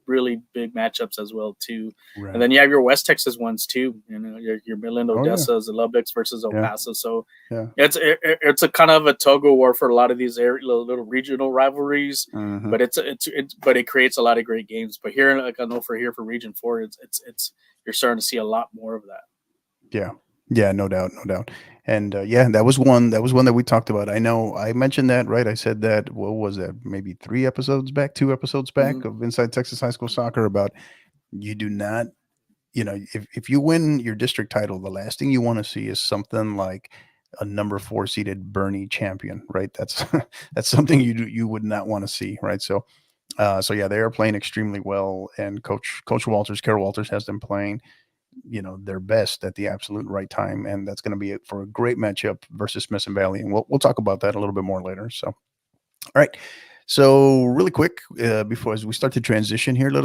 Speaker 3: really big matchups as well too. Right. And then you have your West Texas ones too. Your Midland Odessa's, the Lubbock's versus El Paso. So it's a kind of a tug of war for a lot of these little regional rivalries. But but it creates a lot of great games. But here, like I know for Region 4, it's you're starting to see a lot more of that.
Speaker 2: Yeah, no doubt. And that was one that we talked about. I know I mentioned that, right? I said that, what was that? Maybe 2 episodes back of Inside Texas High School Soccer, about you do not, if you win your district title, the last thing you want to see is something like a number 4 seeded Bernie champion, right? That's something you would not want to see, right? So they are playing extremely well, and Coach Walters, Carol Walters, has them playing their best at the absolute right time, and that's going to be it for a great matchup versus Smithson Valley, and we'll talk about that a little bit more later. So, all right. So really quick, before as we start to transition here, let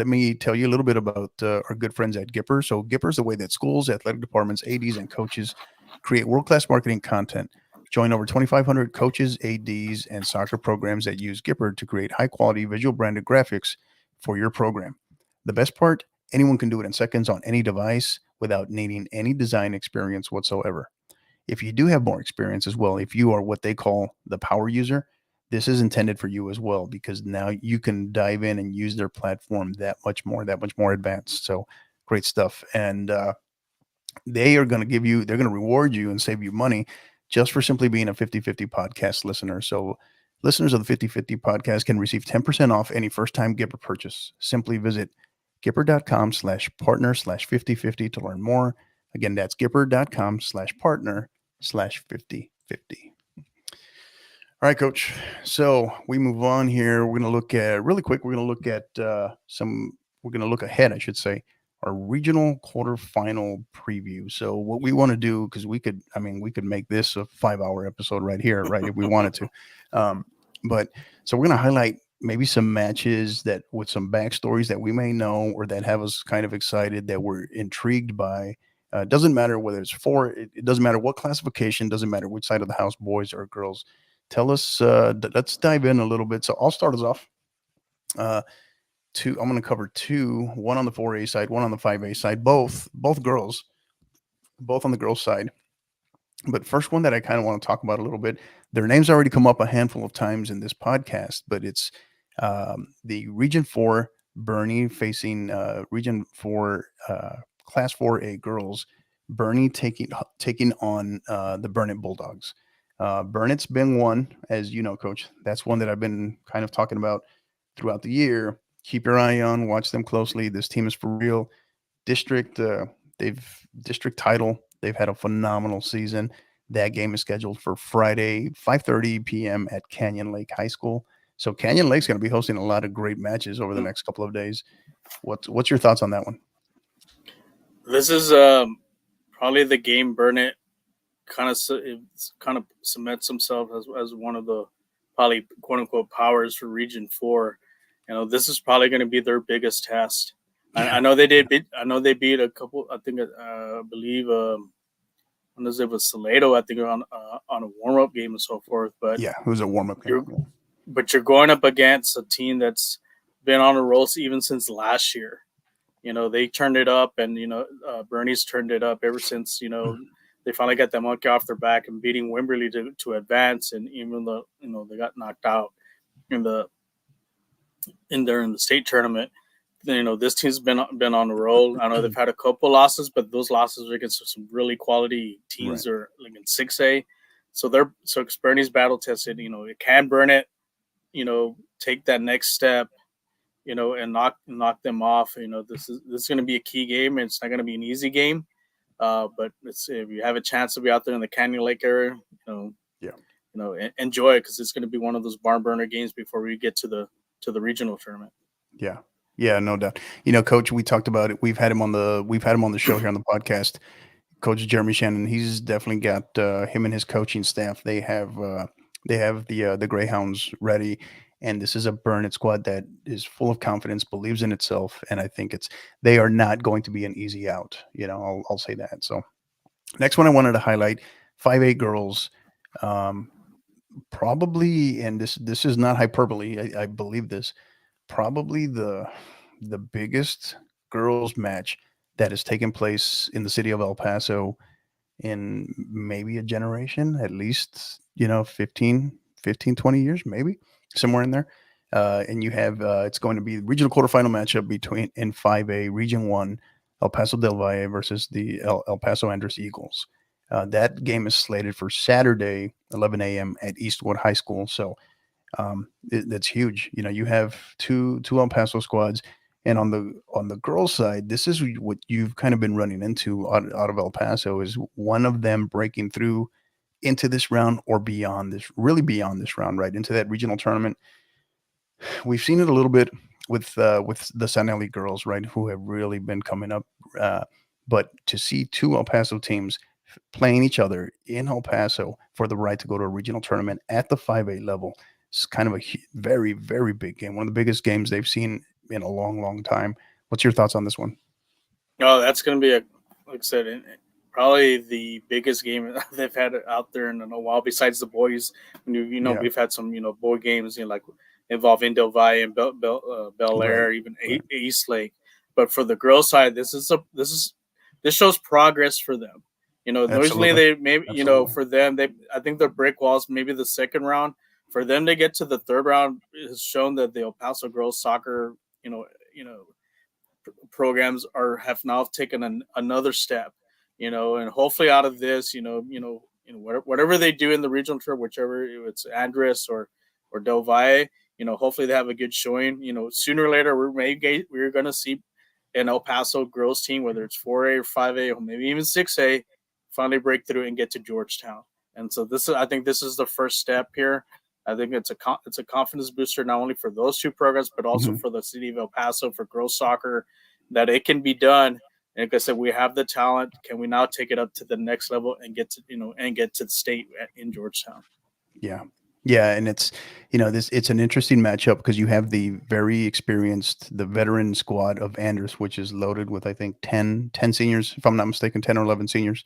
Speaker 2: me tell you a little bit about our good friends at Gipper. So Gipper is the way that schools, athletic departments, ADs, and coaches create world-class marketing content. Join over 2,500 coaches, ADs, and soccer programs that use Gipper to create high-quality visual branded graphics for your program. The best part, anyone can do it in seconds on any device without needing any design experience whatsoever. If you do have more experience as well, if you are what they call the power user, this is intended for you as well, because now you can dive in and use their platform that much more advanced. So great stuff. And they're going to reward you and save you money just for simply being a 50/50 podcast listener. So listeners of the 50/50 podcast can receive 10% off any first-time Gipper purchase. Simply visit Gipper.com/partner/5050 to learn more. Again, that's Gipper.com/partner/5050. All right, Coach. So we move on here. We're going to look at we're going to look ahead, I should say, our regional quarterfinal preview. So what we want to do, because we could make this a 5-hour episode right here, right? If we wanted to. But so we're going to highlight maybe some matches that with some backstories that we may know, or that have us kind of excited, that we're intrigued by. It doesn't matter whether it's it doesn't matter what classification, doesn't matter which side of the house, boys or girls. Tell us, let's dive in a little bit. So I'll start us off. I'm going to cover 2, one on the 4A side, one on the 5A side, both girls, both on the girls side. But first one that I kind of want to talk about a little bit, their names already come up a handful of times in this podcast, but it's the Region 4 Bernie facing Region 4 Class 4A girls. Bernie taking on the Burnett Bulldogs. Burnett's been one, as you know, Coach. That's one that I've been kind of talking about throughout the year. Keep your eye on, watch them closely. This team is for real. District title. They've had a phenomenal season. That game is scheduled for Friday, 5:30 p.m. at Canyon Lake High School. So Canyon Lake's going to be hosting a lot of great matches over the next couple of days. What's your thoughts on that one?
Speaker 3: This is probably the game Burnett kind of cements himself as one of the probably quote unquote powers for Region 4. This is probably going to be their biggest test. I know they beat a couple. I think I believe when it was Salado, I think on a warm up game and so forth. But
Speaker 2: yeah, it was a warm up game.
Speaker 3: But you're going up against a team that's been on a roll even since last year. They turned it up, and Bernie's turned it up ever since they finally got that monkey off their back and beating Wimberley to advance. And even though they got knocked out in the state tournament, this team's been on the roll. I know they've had a couple losses, but those losses are against some really quality teams, right, or like in 6A. So it's Bernie's battle tested. Can Burnett, take that next step, and knock them off. This is going to be a key game, and it's not going to be an easy game. But if you have a chance to be out there in the Canyon Lake area, enjoy it, because it's going to be one of those barn burner games before we get to the regional tournament.
Speaker 2: Yeah. Yeah, no doubt. Coach, we talked about it. We've had him on the show here on the podcast. Coach Jeremy Shannon, he's definitely got him and his coaching staff. They have the Greyhounds ready, and this is a Burnet squad that is full of confidence, believes in itself, and I think they are not going to be an easy out. I'll say that. So, next one I wanted to highlight, 5A girls. Probably, and this is not hyperbole. I believe this. Probably the biggest girls match that has taken place in the city of El Paso in maybe a generation, at least 15, 20 years, maybe somewhere in there. And you have it's going to be the regional quarterfinal matchup in 5A Region 1, El Paso del Valle versus the El Paso Andress Eagles. That game is slated for Saturday, 11 a.m. at Eastwood High School. So that's huge. You have two El Paso squads, and on the girls' side, this is what you've kind of been running into out of El Paso, is one of them breaking through into this round or beyond this round, right into that regional tournament. We've seen it a little bit with the Sanelli girls, right, who have really been coming up. But to see two El Paso teams playing each other in El Paso for the right to go to a regional tournament at the 5A level, it's kind of a very, very big game. One of the biggest games they've seen in a long, long time. What's your thoughts on this one?
Speaker 3: Oh, that's going to be, like I said, probably the biggest game they've had out there in a while, besides the boys. We've had some, boy games, like involving Del Valle and Bel Air, right, even right. East Lake. But for the girls' side, this shows progress for them. Usually they maybe, for them, I think the brick walls, maybe the second round. For them to get to the third round has shown that the El Paso girls soccer, programs have now taken another step, and hopefully out of this, whatever they do in the regional tour, whichever it's Andress or Del Valle, hopefully they have a good showing. Sooner or later we're going to see an El Paso girls team, whether it's 4A or 5A or maybe even 6A, finally break through and get to Georgetown. And so I think this is the first step here. I think it's a confidence booster, not only for those two programs, but also for the city of El Paso, for girls soccer, that it can be done. And like I said, we have the talent. Can we now take it up to the next level and get to the state in Georgetown?
Speaker 2: Yeah. Yeah. And it's an interesting matchup because you have the very experienced, the veteran squad of Andress, which is loaded with, I think, 10 seniors, if I'm not mistaken, 10 or 11 seniors.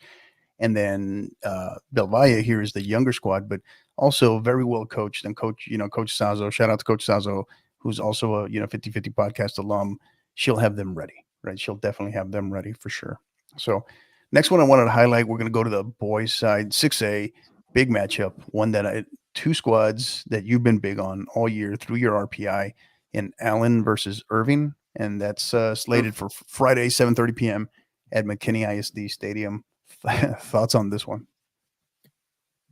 Speaker 2: And then Del Valle here is the younger squad, but also very well coached. And Coach Sazo, shout out to Coach Sazo, who's also a 50/50 podcast alum. She'll have them ready, right? She'll definitely have them ready for sure. So next one I wanted to highlight, we're going to go to the boys side, 6A, big matchup, one that two squads that you've been big on all year through your RPI, in Allen versus Irving, and that's slated for Friday, 7:30 p.m. at McKinney ISD Stadium. Thoughts on this one?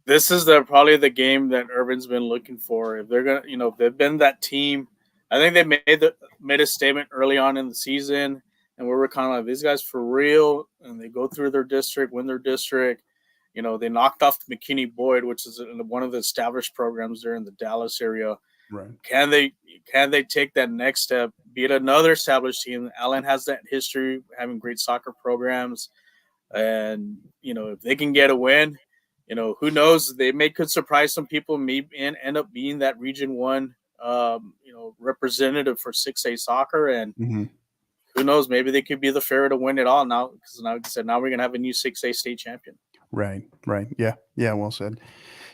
Speaker 3: This is probably the game that Irvin's been looking for. If they're gonna, they've been that team. I think they made a statement early on in the season, and we were kind of like, these guys for real, and they go through their district, win their district. They knocked off McKinney Boyd, which is one of the established programs there in the Dallas area. Right. Can they take that next step, beat another established team? Allen has that history, having great soccer programs. And, if they can get a win, who knows? They could surprise some people, maybe, and end up being that Region 1, representative for 6A soccer. And who knows? Maybe they could be the favorite to win it all now, because like I said, now we're going to have a new 6A state champion.
Speaker 2: Right. Yeah. Well said.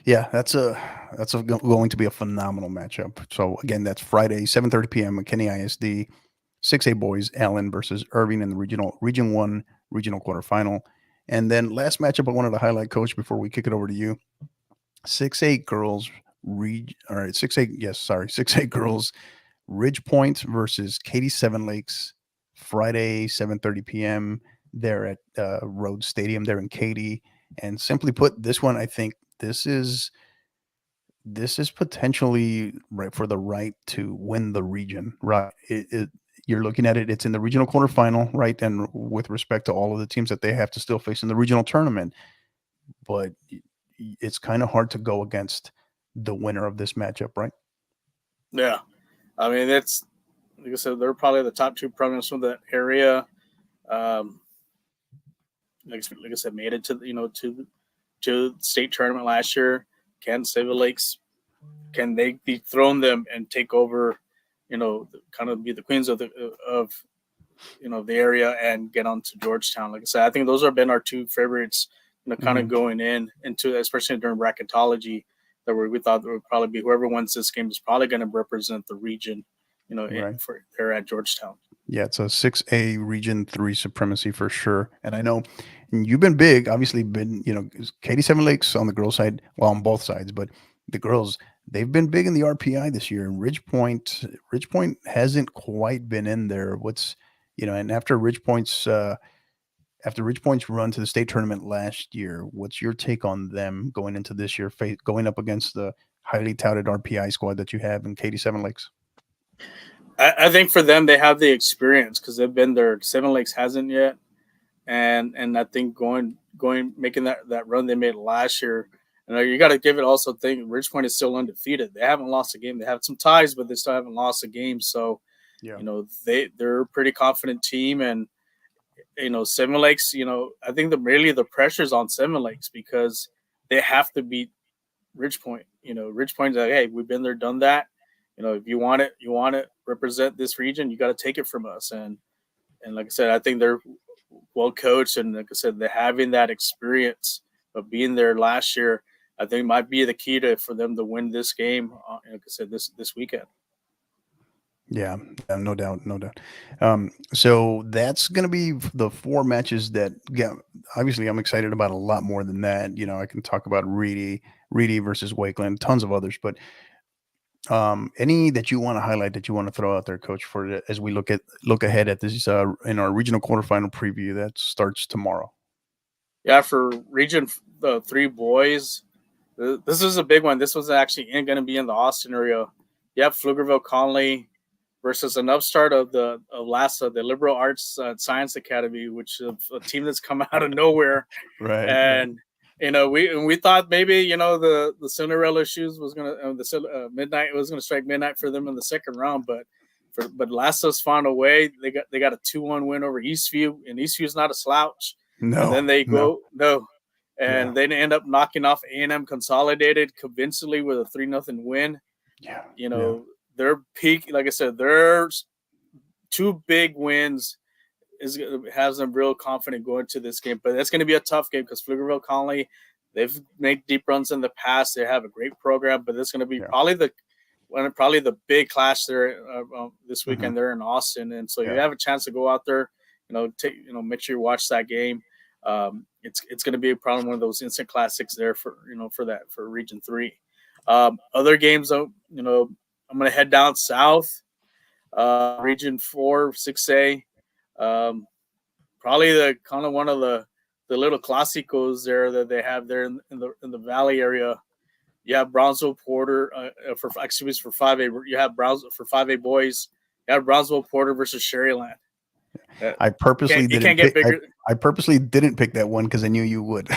Speaker 2: Yeah, that's going to be a phenomenal matchup. So again, that's Friday, 7:30 p.m. McKinney ISD, 6A boys, Allen versus Irving in the Region 1 regional quarterfinal. And then last matchup I wanted to highlight, Coach, before we kick it over to you, 6A girls, 6A girls, Ridge Point versus Katy Seven Lakes, Friday, 7:30 p.m. there at Rhodes Stadium there in Katy. And simply put, this one, I think this is potentially right for the right to win the region, right? You're looking at it, it's in the regional quarterfinal, right? And with respect to all of the teams that they have to still face in the regional tournament. But,
Speaker 1: it's kind of hard to go against the winner of this matchup, right?
Speaker 3: Yeah, I mean, it's like I said, they're probably the top two programs from that area. Um, like I said, made it to to state tournament last year. Can Silver Lakes, can they dethrone them and take over? Kind of be the queens of the area and get on to Georgetown. Like I said, I think those have been our two favorites. Kind of going into, especially during bracketology, that we thought it would probably be whoever wins this game is probably going to represent the region.
Speaker 1: Right.
Speaker 3: For there at Georgetown.
Speaker 1: Yeah, it's a 6A Region 3 supremacy for sure. And I know you've been big, obviously Katy Seven Lakes on the girls' side, well, on both sides, but the girls, they've been big in the RPI this year. And Ridgepoint hasn't quite been in there. And after Ridgepoint's run to the state tournament last year, what's your take on them going into this year, going up against the highly touted RPI squad that you have in Katy Seven Lakes?
Speaker 3: I think for them, they have the experience because they've been there. Seven Lakes hasn't yet, and I think making that run they made last year. You got to give it also. Ridgepoint is still undefeated. They haven't lost a game. They have some ties, but they still haven't lost a game. So,
Speaker 1: yeah.
Speaker 3: They're a pretty confident team, and Seven Lakes. I think the pressure's on Seven Lakes because they have to beat Ridgepoint. Ridgepoint's like, hey, we've been there, done that. If you want to represent this region, you got to take it from us. And like I said, I think they're well coached, and like I said, they're having that experience of being there last year. I think might be the key for them to win this game. Like I said, this weekend.
Speaker 1: Yeah, no doubt. So that's going to be the 4 matches that obviously I'm excited about a lot more than that. I can talk about Reedy versus Wakeland, tons of others, but any that you want to highlight that you want to throw out there, Coach, as we look ahead at this in our regional quarterfinal preview that starts tomorrow?
Speaker 3: Yeah, for Region 3 boys, this is a big one. This was actually going to be in the Austin area. You have Pflugerville Conley versus an upstart of LASA, the Liberal Arts Science Academy, which is a team that's come out of nowhere.
Speaker 1: Right.
Speaker 3: And we thought maybe the Cinderella shoes was gonna midnight was gonna strike midnight for them in the second round, but LASA's found a way. They got a 2-1 win over Eastview, and Eastview's not a slouch.
Speaker 1: No,
Speaker 3: and then they they end up knocking off A&M Consolidated convincingly with a 3-0 win.
Speaker 1: Yeah,
Speaker 3: Their peak, like I said, their 2 big wins has them real confident going to this game, but it's going to be a tough game because Pflugerville Conley, they've made deep runs in the past. They have a great program, but it's going to be probably the big clash there this weekend. They're in Austin, and so you have a chance to go out there, make sure you watch that game. It's going to be probably one of those instant classics there for Region 3. Other games, though, I'm going to head down south, Region 4, 6A. Probably the kind of one of the little clásicos there that they have there in the Valley area. You have Brownsville Porter for 5A. You have Brownsville for 5A boys. You have Brownsville Porter versus Sherryland.
Speaker 1: I purposely didn't pick that one because I knew you would.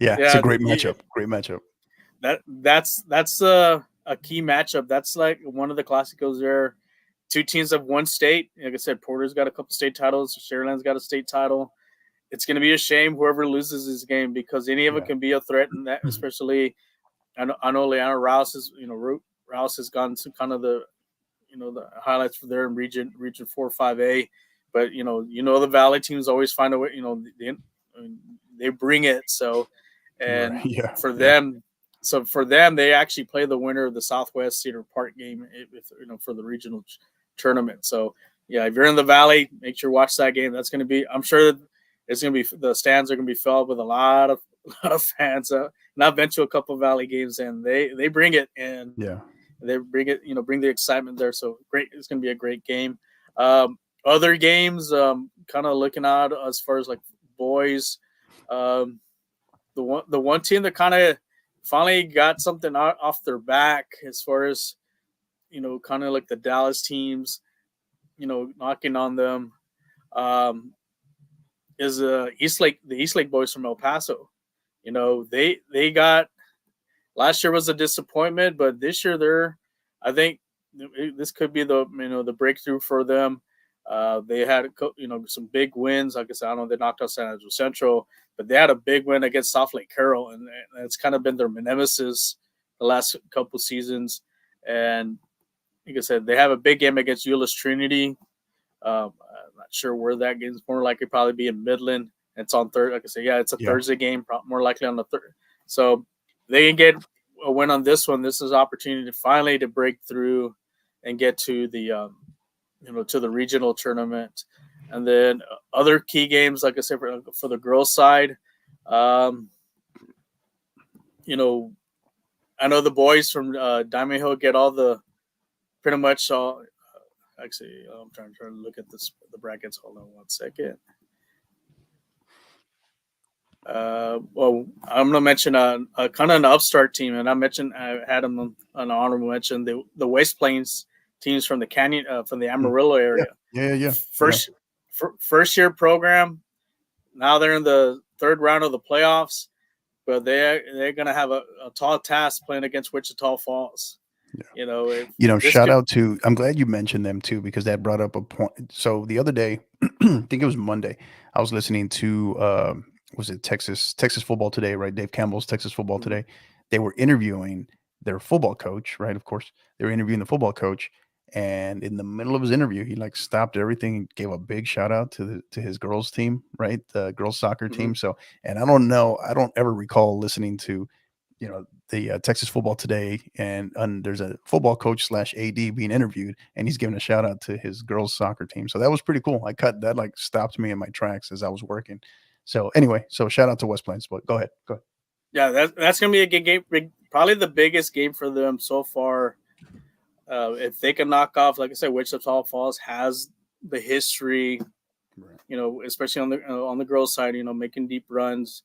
Speaker 1: It's a great matchup. Great matchup.
Speaker 3: That's a key matchup. That's like one of the Clásicos there. 2 teams have won state. Like I said, Porter's got a couple state titles. Sherryland's got a state title. It's going to be a shame whoever loses this game because any of it can be a threat. In that, especially, I know Leanna Rouse has gone to kind of the highlights for their in Region 4, 5A. But the Valley teams always find a way. They bring it. So, and for them. So for them, they actually play the winner of the Southwest Cedar Park game, for the regional tournament. So if you're in the Valley, make sure you watch that game. That's going to be, I'm sure it's going to be, the stands are going to be filled with a lot of fans. And I've been to a couple of Valley games, and they bring it, and they bring it, bring the excitement there. So great, it's going to be a great game. Other games, kind of looking out as far as like boys, the one team that kind of finally got something off their back as far as, kind of like the Dallas teams, knocking on them, is the East Lake boys from El Paso. they got last year was a disappointment, but this year I think this could be the breakthrough for them. They had some big wins. Like I said, I don't know, they knocked out San Angelo Central, but they had a big win against South Lake Carroll, and it's kind of been their nemesis the last couple seasons. And like I said, they have a big game against Euless Trinity. I'm not sure where that game is. More likely probably be in Midland. It's on third. Like I said, it's a Thursday game. More likely on the third. So they can get a win on this one. This is an opportunity to finally to break through and get to the to the regional tournament. And then other key games, like I said, for the girls' side, I know the boys from Diamond Hill get all the pretty much all. Actually, I'm trying to look at the brackets. Hold on one second. Well, I'm going to mention a kind of an upstart team, and I had them on an honorable mention, the West Plains teams from the Canyon, from the Amarillo area.
Speaker 2: Yeah.
Speaker 3: First year program. Now they're in the third round of the playoffs, but they're going to have a tall task playing against Wichita Falls.
Speaker 2: Yeah. Shout out to, I'm glad you mentioned them too, because that brought up a point. So the other day, I think it was Monday, I was listening to, was it Texas Football Today, right? Dave Campbell's Texas Football Today. They were interviewing their football coach, right? Of course, they were interviewing the football coach, and in the middle of his interview, he stopped everything and gave a big shout out to his girls team, right? The girls soccer team. So, and I don't ever recall listening to, the Texas Football Today, and there's a football coach / AD being interviewed, and he's giving a shout out to his girls soccer team. So that was pretty cool. Stopped me in my tracks as I was working. So anyway, shout out to West Plains, but go ahead.
Speaker 3: Yeah, that's going to be a good game. Probably the biggest game for them so far. If they can knock off, like I said, Wichita Falls has the history, right. Especially on the girls' side, making deep runs.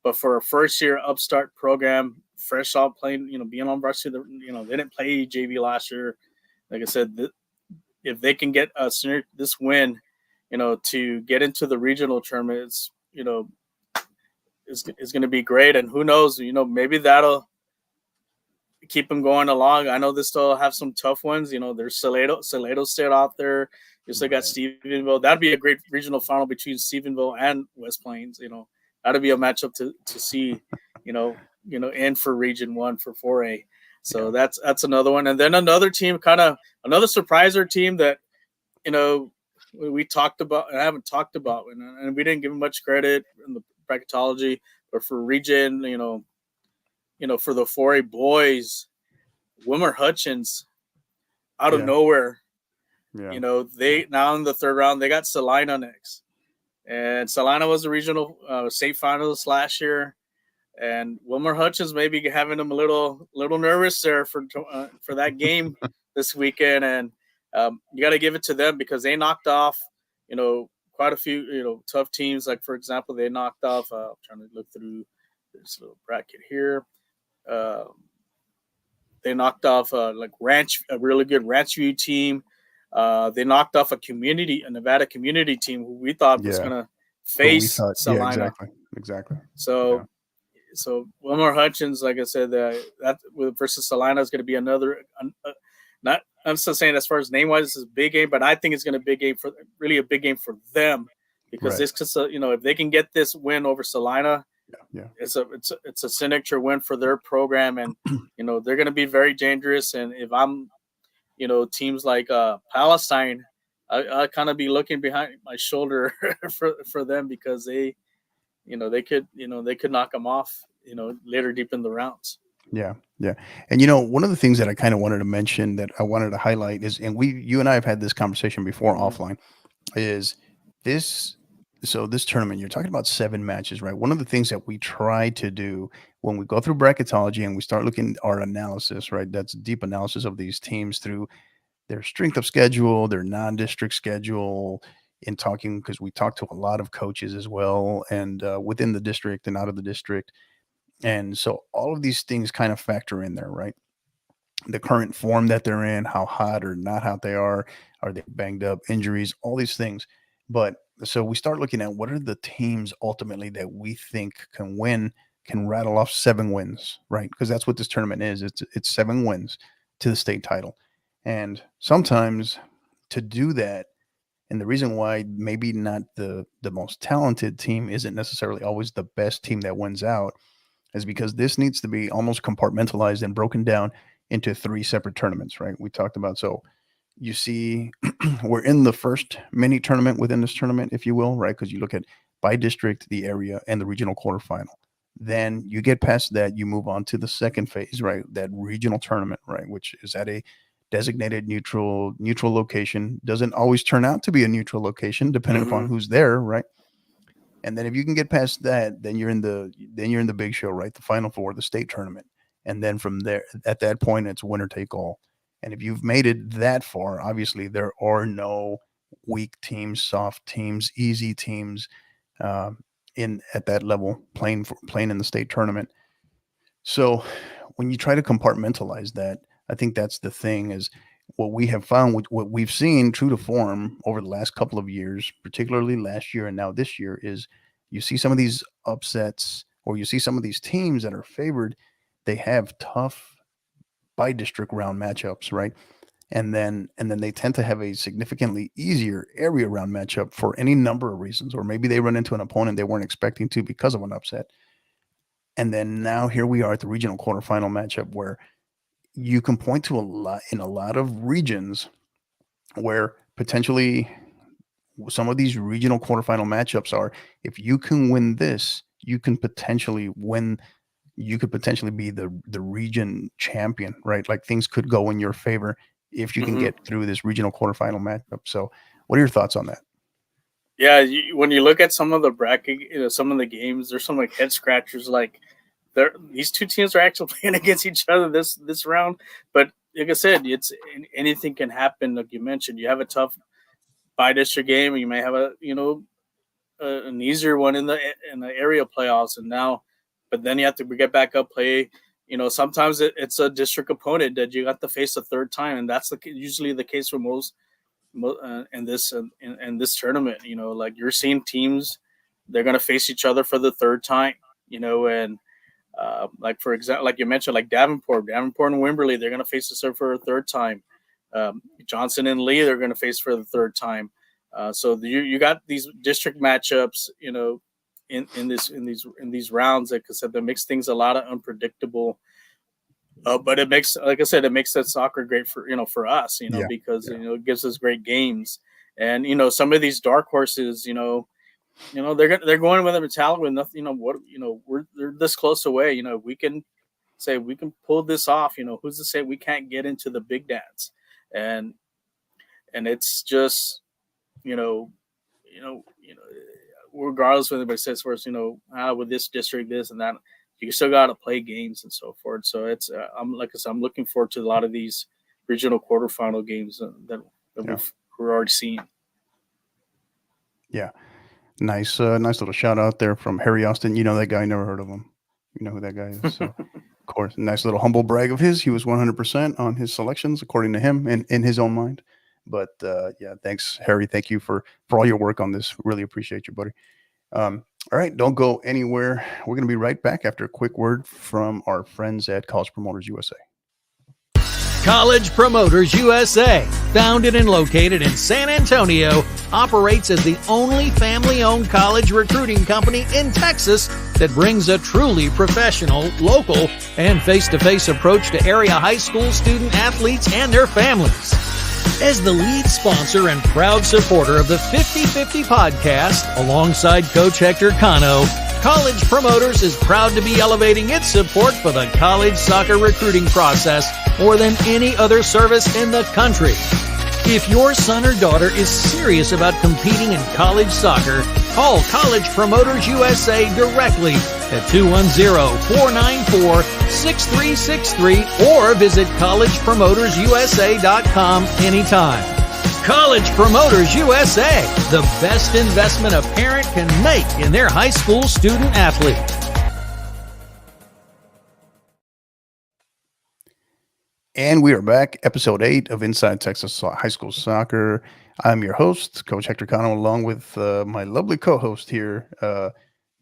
Speaker 3: But for a first-year upstart program, fresh out playing, being on varsity, they didn't play JV last year. Like I said, if they can get this win, to get into the regional tournament, is going to be great. And who knows, maybe that'll keep them going along. I know they still have some tough ones. There's Salado State out there. You still got Stephenville. That'd be a great regional final between Stephenville and West Plains. That'd be a matchup to see, in for Region 1 for 4A. So that's another one. And then another team, another surpriser team that, we talked about and I haven't talked about, and we didn't give them much credit in the bracketology, but for region, for the 4A boys, Wilmer Hutchins out of nowhere. Yeah. They now in the third round, they got Salina next. And Salina was the regional state finalist last year. And Wilmer Hutchins maybe having them a little nervous there for that game this weekend. And you got to give it to them because they knocked off, quite a few, tough teams. Like, for example, they knocked off, I'm trying to look through this little bracket here. They knocked off a really good Ranchview team. They knocked off a Nevada community team who we thought was going to face Salina.
Speaker 2: Yeah, exactly.
Speaker 3: So Wilmer Hutchins, like I said, that versus Salina is going to be another. I'm still saying as far as name wise, this is a big game, but I think it's going to be a big game for them because this could, if they can get this win over Salina, it's a signature win for their program, and they're going to be very dangerous. And if I'm teams like Palestine, I kind of be looking behind my shoulder for them because they could knock them off, later deep in the rounds.
Speaker 2: Yeah. And, one of the things that I kind of wanted to mention that I wanted to highlight is, and you and I have had this conversation before offline, is this tournament, you're talking about 7 matches, right? One of the things that we try to do when we go through bracketology and we start looking at our analysis, right? That's deep analysis of these teams through their strength of schedule, their non-district schedule, in talking, because we talk to a lot of coaches as well, and within the district and out of the district. And so all of these things kind of factor in there, right? The current form that they're in, how hot or not hot they are they banged up, injuries, all these things. But so we start looking at what are the teams ultimately that we think can win can rattle off 7 wins, right? Because that's what this tournament is. It's 7 wins to the state title. And sometimes to do that, and the reason why maybe not the most talented team isn't necessarily always the best team that wins out is because this needs to be almost compartmentalized and broken down into 3 separate tournaments, right? We talked about, so you see we're in the first mini tournament within this tournament, if you will, right? Because you look at by district, the area, and the regional quarterfinal. Then you get past that, you move on to the second phase, right? That regional tournament, right? Which is at a designated neutral location. Doesn't always turn out to be a neutral location, depending upon who's there, right? And then if you can get past that, then you're in the big show, right? The Final Four, the state tournament. And then from there, at that point, it's winner take all. And if you've made it that far, obviously there are no weak teams, soft teams, easy teams in at that level playing in the state tournament. So when you try to compartmentalize that, I think that's the thing, is what we have found, what we've seen true to form over the last couple of years, particularly last year and now this year, is you see some of these upsets, or you see some of these teams that are favored, they have tough by district round matchups, right? And then they tend to have a significantly easier area round matchup for any number of reasons, or maybe they run into an opponent they weren't expecting to because of an upset. And then now here we are at the regional quarterfinal matchup, where you can point to a lot of regions where potentially some of these regional quarterfinal matchups are, if you can win this, you could potentially be the region champion, right? Like things could go in your favor if you can get through this regional quarterfinal matchup. So what are your thoughts on that?
Speaker 3: Yeah, when you look at some of the bracket, some of the games, there's some like head scratchers. Like these 2 teams are actually playing against each other this round. But like I said, anything can happen. Like you mentioned, you have a tough bi-district game, and you may have an easier one in the area playoffs. And now, but then you have to get back up, play. Sometimes it's a district opponent that you got to face a third time, and that's usually the case for most in this tournament. Like you're seeing teams, they're going to face each other for the third time. And like for example, like you mentioned, like Davenport and Wimberley, they're going to face each other for a third time. Johnson and Lee, they're going to face for the third time. So you got these district matchups, in these rounds, like I said, that makes things a lot of unpredictable. But it makes, like I said, it makes that soccer great for us, because it gives us great games. And some of these dark horses, they're going with a mentality with nothing. They're this close away. We can say we can pull this off. Who's to say we can't get into the big dance? And it's just regardless of what anybody says for us, with this district, this and that, you still got to play games and so forth. So it's I'm looking forward to a lot of these regional quarterfinal games that we're already seeing.
Speaker 2: Yeah. Nice little shout out there from Harry Austin. You know that guy, never heard of him. You know who that guy is. So, of course, nice little humble brag of his. He was 100% on his selections, according to him, in his own mind. But thanks, Harry. Thank you for all your work on this. Really appreciate you, buddy. All right, don't go anywhere. We're going to be right back after a quick word from our friends at College Promoters USA.
Speaker 5: College Promoters USA, founded and located in San Antonio, operates as the only family-owned college recruiting company in Texas that brings a truly professional, local, and face-to-face approach to area high school student athletes and their families. As the lead sponsor and proud supporter of the 50/50 podcast, alongside Coach Hector Cano, College Promoters is proud to be elevating its support for the college soccer recruiting process more than any other service in the country. If your son or daughter is serious about competing in college soccer, call College Promoters USA directly at 210-494-6363 or visit collegepromotersusa.com anytime. College Promoters USA, the best investment a parent can make in their high school student athlete.
Speaker 2: And we are back, episode 8 of Inside Texas High School Soccer. I'm your host, Coach Hector Cano, along with my lovely co-host here,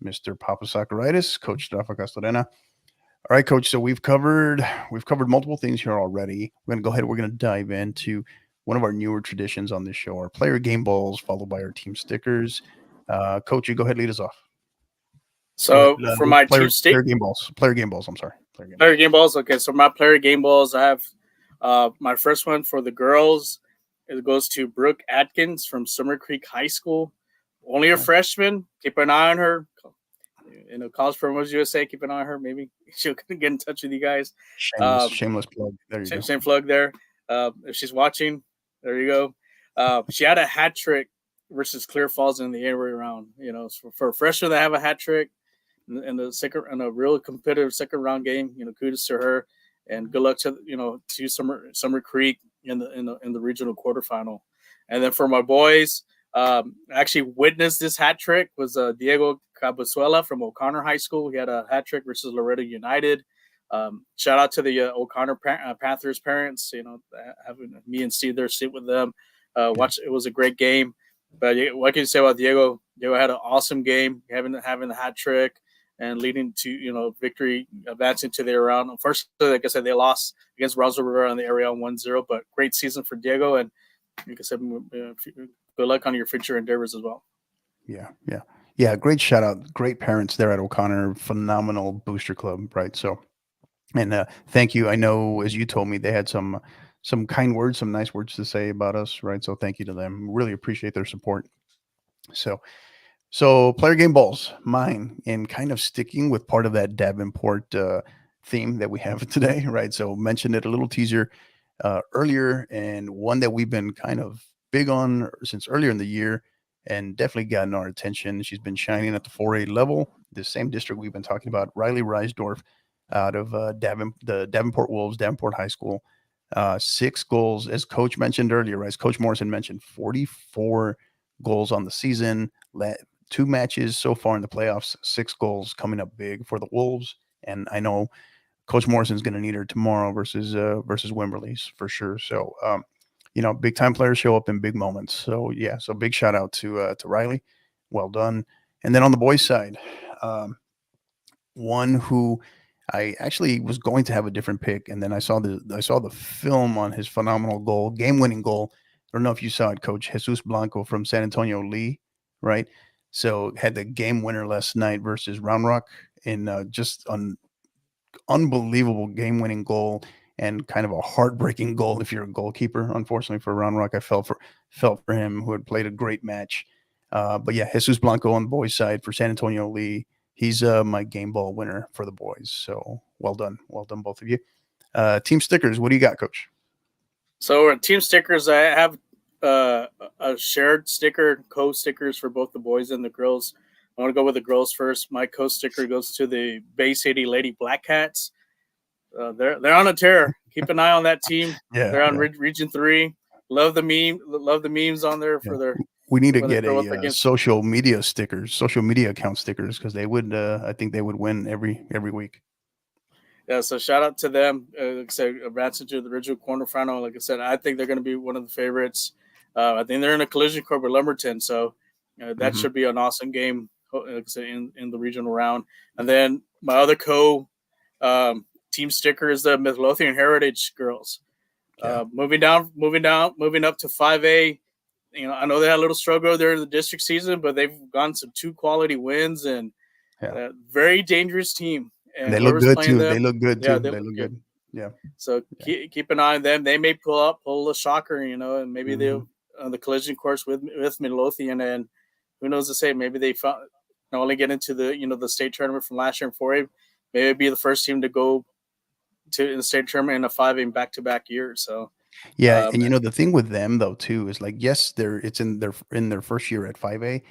Speaker 2: Mr. Papa Socaritis, Coach Rafa Castorena. All right, Coach. So we've covered multiple things here already. We're going to go ahead. We're going to dive into one of our newer traditions on this show, our player game balls, followed by our team stickers. Coach, you go ahead, lead us off.
Speaker 3: So for my
Speaker 2: player
Speaker 3: team
Speaker 2: player game balls. I'm sorry,
Speaker 3: player game balls. Okay, so my player game balls, I have my first one for the girls. It goes to Brooke Atkins from Summer Creek High School. Only a freshman. Keep an eye on her. College Promoters USA. Keep an eye on her. Maybe she'll get in touch with you guys.
Speaker 2: Shameless plug. There you go.
Speaker 3: Same plug there. If she's watching, there you go. She had a hat trick versus Clear Falls in the every round. For a freshman to have a hat trick in a real competitive second round game, kudos to her, and good luck to Summer Creek in the regional quarterfinal. And then for my boys, actually witnessed this hat trick was Diego Cabezuela from O'Connor High School. He had a hat trick versus Loretto United. Shout out to the O'Connor Panthers parents. Having me and Steve there sit with them. Watch. It was a great game. But what can you say about Diego? Diego had an awesome game, having the hat trick and leading to victory, advancing to the round. Unfortunately, like I said, they lost against Roswell River on the area 1-0. But great season for Diego, and like I said, good luck on your future endeavors as well.
Speaker 2: Yeah. Great shout out. Great parents there at O'Connor. Phenomenal booster club, right? So, and thank you. I know, as you told me, they had some kind words, some nice words to say about us, right? So thank you to them. Really appreciate their support. So player game balls, mine, and kind of sticking with part of that Davenport theme that we have today, right? So mentioned it a little teaser earlier, and one that we've been kind of big on since earlier in the year, and definitely gotten our attention. She's been shining at the 4A level, the same district we've been talking about, Riley Reisdorf out of the Davenport Wolves, Davenport High School. 6 goals, as Coach mentioned earlier, right? As Coach Morrison mentioned, 44 goals on the season, 2 matches so far in the playoffs, 6 goals coming up big for the Wolves. And I know Coach Morrison's going to need her tomorrow versus Wimberley's for sure. So, big time players show up in big moments. So yeah, so big shout out to Riley. Well done. And then on the boys' side, one who I actually was going to have a different pick, and then I saw the film on his phenomenal goal, game-winning goal. I don't know if you saw it, Coach. Jesus Blanco from San Antonio Lee, right? So had the game winner last night versus Round Rock in just an unbelievable game-winning goal and kind of a heartbreaking goal if you're a goalkeeper. Unfortunately for Round Rock, I felt for him, who had played a great match. But yeah, Jesus Blanco on the boys' side for San Antonio Lee. He's my game ball winner for the boys. So well done, both of you. Team stickers, what do you got, Coach?
Speaker 3: So team stickers, I have a shared sticker, co-stickers for both the boys and the girls. I want to go with the girls first. My co-sticker goes to the Bay City Lady Black Cats. They're on a tear. Keep an eye on that team. They're on Region 3. Love the memes on there for their.
Speaker 2: We need to get a social media account stickers, because they would. I think they would win every week.
Speaker 3: Yeah, so shout out to them. Like I said, advancing to the original quarterfinal. Like I said, I think they're going to be one of the favorites. I think they're in a collision court with Lumberton, so that should be an awesome game. Like I said, in the regional round. And then my other team sticker is the Midlothian Heritage girls. Moving up to 5A. I know they had a little struggle there in the district season, but they've gotten some 2 quality wins, and very dangerous team. And
Speaker 2: they look good too. They look good too. They look good. Yeah.
Speaker 3: So keep an eye on them. They may pull a shocker, and maybe they'll on the collision course with Midlothian, and who knows to say, maybe they not only get into the state tournament from last year in 4A, maybe be the first team to go to the state tournament in a 5A back-to-back years. So.
Speaker 2: Yeah, and the thing with them though too is, like, yes, it's in their first year at 5A,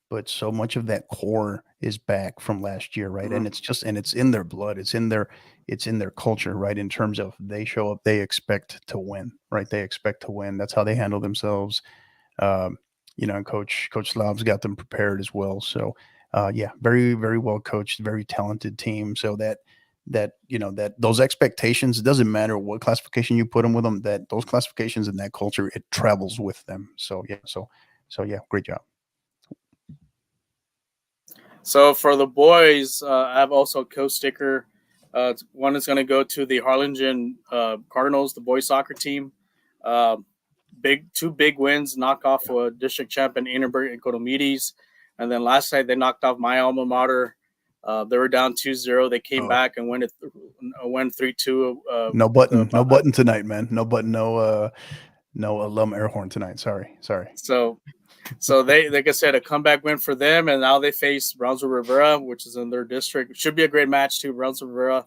Speaker 2: but so much of that core is back from last year, right? And it's in their blood, it's in their culture, right? In terms of they show up, they expect to win, right? They expect to win. That's how they handle themselves. And Coach Slav's got them prepared as well. So very, very well coached, very talented team. So that those expectations, it doesn't matter what classification you put them with them, that those classifications and that culture, it travels with them. So yeah, great job.
Speaker 3: So for the boys, I have also a co-sticker. One is going to go to the Harlingen Cardinals, the boys soccer team. Two big wins, knock off a district champion Annenberg and Cotomides. And then last night they knocked off my alma mater. They were down 2-0. They came back and won 3-2.
Speaker 2: No button tonight, man. No button. No alum air horn tonight. Sorry.
Speaker 3: So they, like I said, a comeback win for them, and now they face Brownsville Rivera, which is in their district. It should be a great match too. Brownsville Rivera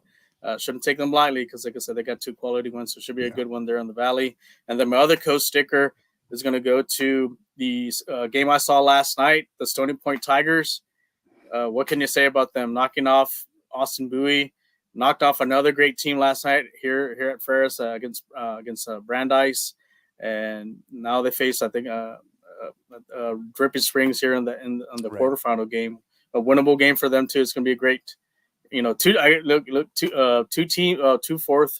Speaker 3: shouldn't take them lightly because, like I said, they got 2 quality wins, so it should be a good one there in the Valley. And then my other co-sticker is going to go to the game I saw last night, the Stony Point Tigers. What can you say about them? Knocking off Austin Bowie, knocked off another great team last night here at Ferris against Brandeis, and now they face, I think, Dripping Springs here in the quarterfinal game. A winnable game for them too. It's going to be a great, two fourth,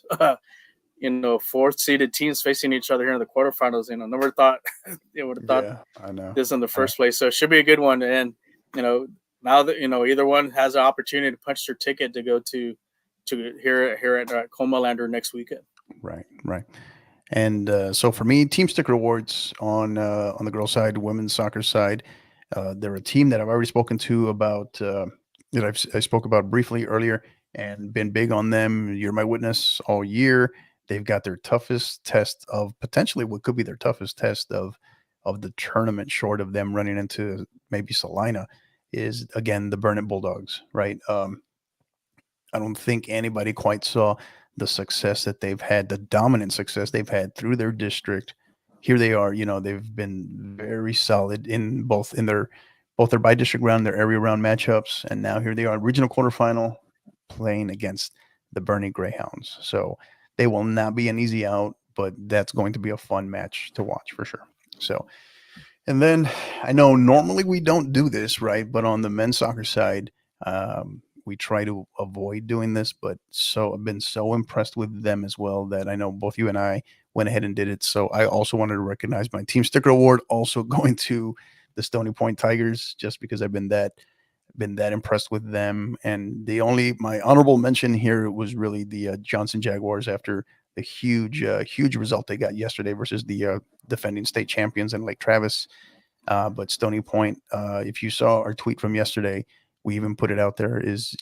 Speaker 3: fourth seeded teams facing each other here in the quarterfinals. Never thought they would have thought
Speaker 2: I know
Speaker 3: this in the first place. So it should be a good one. And now that either one has an opportunity to punch their ticket to go to here at Comalander next weekend.
Speaker 2: Right. And so for me, team sticker awards on the girls' side, women's soccer side. They're a team that I've already spoken to about, that I spoke about briefly earlier, and been big on them. You're my witness all year. They've got their toughest test of potentially what could be their toughest test of the tournament, short of them running into maybe Salina, is again the Burnett Bulldogs. Right. I don't think anybody quite saw the success that they've had, the dominant success they've had through their district. Here they are, they've been very solid in both their by-district round, their area round matchups, and now here they are, regional quarterfinal, playing against the Bernie Greyhounds. So they will not be an easy out, but that's going to be a fun match to watch for sure. So, and then I know normally we don't do this, right? But on the men's soccer side, we try to avoid doing this, but I've been so impressed with them as well that I know both you and I went ahead and did it. So I also wanted to recognize my team sticker award, also going to the Stony Point Tigers, just because I've been that impressed with them. And my honorable mention here was really the Johnson Jaguars after the huge result they got yesterday versus the defending state champions in Lake Travis. But Stony Point, if you saw our tweet from yesterday, we even put it out there, is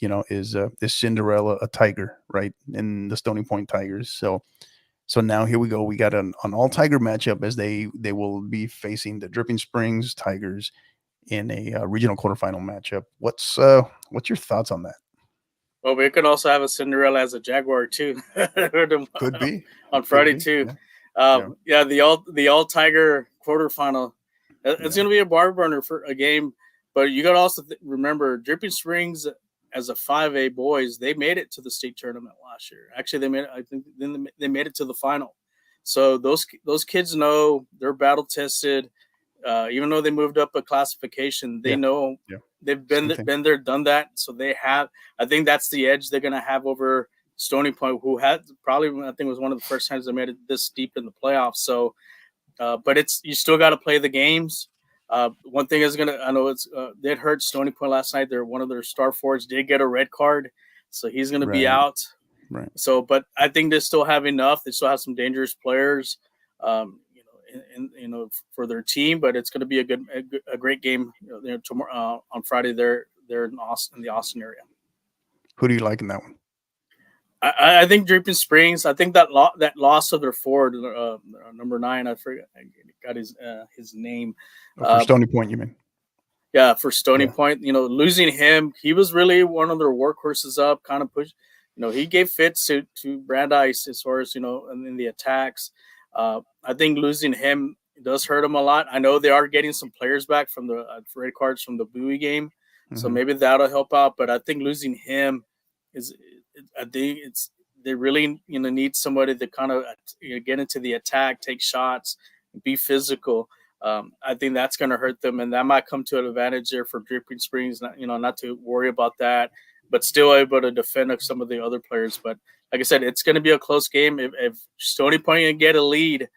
Speaker 2: Cinderella a Tiger, right, in the Stony Point Tigers. So now here we go. We got an all Tiger matchup as they will be facing the Dripping Springs Tigers in a regional quarterfinal matchup. What's your thoughts on that?
Speaker 3: Well, we could also have a Cinderella as a Jaguar too.
Speaker 2: Could be
Speaker 3: on Friday too. Yeah. The all Tiger quarterfinal. It's going to be a bar burner for a game. But you got to also remember, Dripping Springs as a 5A boys, they made it to the state tournament last year. Actually, they made it to the final. So those kids know they're battle tested. Even though they moved up a classification, they know they've been there, done that. So they have. I think that's the edge they're going to have over Stony Point, who had probably, I think it was one of the first times they made it this deep in the playoffs. So, but you still got to play the games. One thing I know it hurt Stony Point last night. One of their star forwards did get a red card, so he's going to be out.
Speaker 2: Right.
Speaker 3: So, but I think they still have enough. They still have some dangerous players, for their team. But it's going to be a great game tomorrow on Friday. They're in Austin, in the Austin area.
Speaker 2: Who do you like in that one?
Speaker 3: I think Dripping Springs. I think that loss of their forward, number 9. I forgot. I got his name.
Speaker 2: For Stony Point, you mean?
Speaker 3: Yeah, for Stony Point. Losing him, he was really one of their workhorses up. Kind of push. He gave fits to Brandeis as far as in the attacks. I think losing him does hurt him a lot. I know they are getting some players back from the red cards from the Bowie game, so maybe that'll help out. But I think losing him they really need somebody to kind of get into the attack, take shots, be physical. I think that's going to hurt them, and that might come to an advantage there for Dripping Springs. Not to worry about that, but still able to defend some of the other players. But like I said, it's going to be a close game. If Stony Point can get a lead,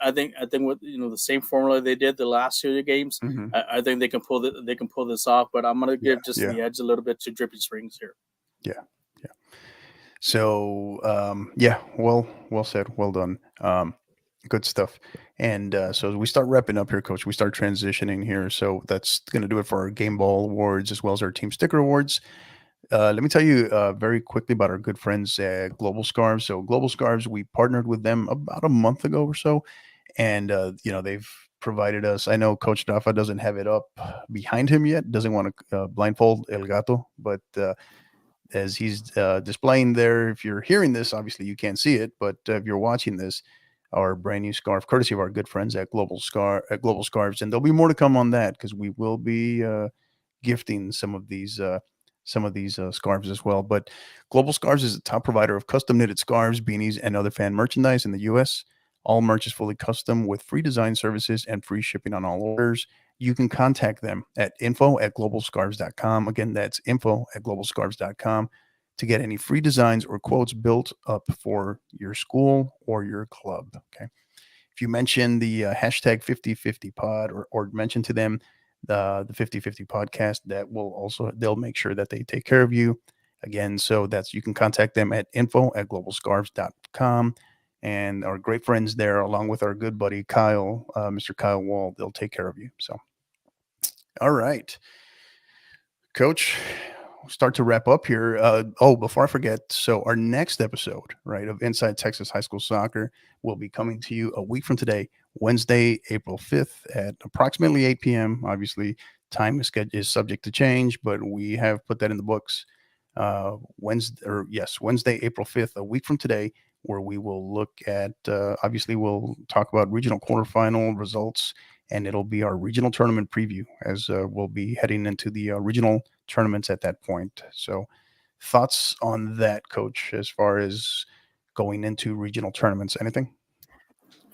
Speaker 3: I think with the same formula they did the last 2 games,
Speaker 2: Mhm.
Speaker 3: I think they can pull this off. But I'm gonna give
Speaker 2: Yeah.
Speaker 3: the edge a little bit to Dripping Springs here.
Speaker 2: Yeah. So yeah, well said, well done. Good stuff. And so as we start wrapping up here, Coach, we start transitioning here. So that's going to do it for our Game Ball Awards as well as our Team Sticker Awards. Let me tell you very quickly about our good friends at Global Scarves. So Global Scarves, we partnered with them about a month ago or so, and they've provided us. I know Coach Rafa doesn't have it up behind him yet, doesn't want to blindfold El Gato, but as he's displaying there, if you're hearing this, obviously you can't see it, but if you're watching this, our brand new scarf, courtesy of our good friends at Global Scarves, and there'll be more to come on that because we will be gifting some of these scarves as well. But Global Scarves is a top provider of custom knitted scarves, beanies, and other fan merchandise in the U.S. All merch is fully custom with free design services and free shipping on all orders. You can contact them at info@globalscarves.com. Again, that's info@globalscarves.com to get any free designs or quotes built up for your school or your club. Okay. If you mention the hashtag 5050pod or mention to them the 5050 podcast, they'll make sure that they take care of you. Again, so you can contact them at info@globalscarves.com. And our great friends there, along with our good buddy Kyle, Mr. Kyle Wall, they'll take care of you. So, all right, Coach, we'll start to wrap up here. Before I forget, so our next episode, right, of Inside Texas High School Soccer will be coming to you a week from today, Wednesday, April 5th at approximately 8 p.m. Obviously, time is subject to change, but we have put that in the books. Wednesday, April 5th, a week from today, where we will look at, obviously, we'll talk about regional quarterfinal results, and it'll be our regional tournament preview as we'll be heading into the regional tournaments at that point. So thoughts on that, Coach, as far as going into regional tournaments? Anything?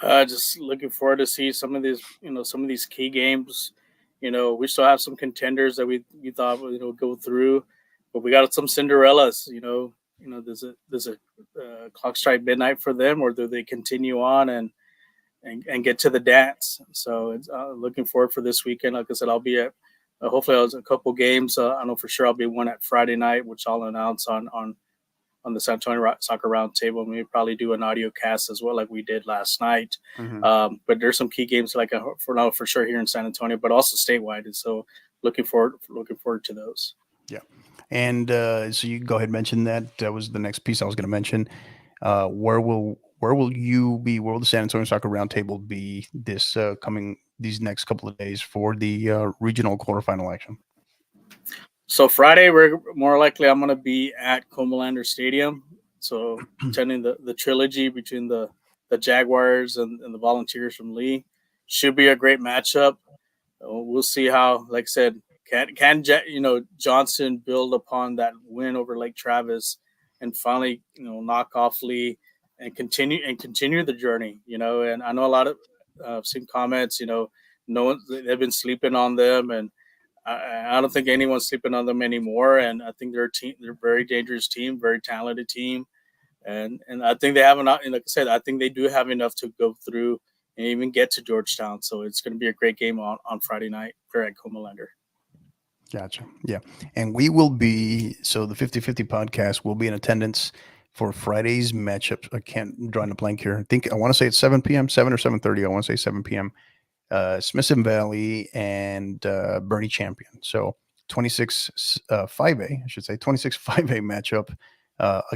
Speaker 3: Just looking forward to see some of these key games. We still have some contenders that we thought would go through, but we got some Cinderellas. There's a clock strike midnight for them, or do they continue on and get to the dance? So it's looking forward for this weekend. Like I said, I'll be at hopefully I was a couple games. I know for sure I'll be one at Friday night, which I'll announce on the San Antonio Soccer Roundtable. And we'll probably do an audio cast as well, like we did last night.
Speaker 2: Mm-hmm.
Speaker 3: But there's some key games for sure here in San Antonio, but also statewide. And so looking forward to those.
Speaker 2: Yeah. And so you go ahead and mention that. That was the next piece I was going to mention. Where will you be? Where will the San Antonio Soccer Roundtable be these next couple of days for the regional quarterfinal action?
Speaker 3: So Friday, we're more likely I'm going to be at Comalander Stadium. So attending the trilogy between the Jaguars and the Volunteers from Lee. Should be a great matchup. We'll see how, like I said, can Johnson build upon that win over Lake Travis and finally knock off Lee and continue the journey. And I know a lot of I've seen comments. They've been sleeping on them, and I don't think anyone's sleeping on them anymore. And I think they're a very dangerous team, very talented team, and I think they have enough. And like I said, I think they do have enough to go through and even get to Georgetown. So it's going to be a great game on Friday night here at Comalander.
Speaker 2: Gotcha. Yeah. And we will be, so the 50/50 podcast will be in attendance for Friday's matchup. I can't draw a blank here. I want to say it's 7 p.m., 7 or 7:30. I want to say 7 p.m. Smithson Valley and Bernie Champion. So 26 5A, I should say 26 5A matchup.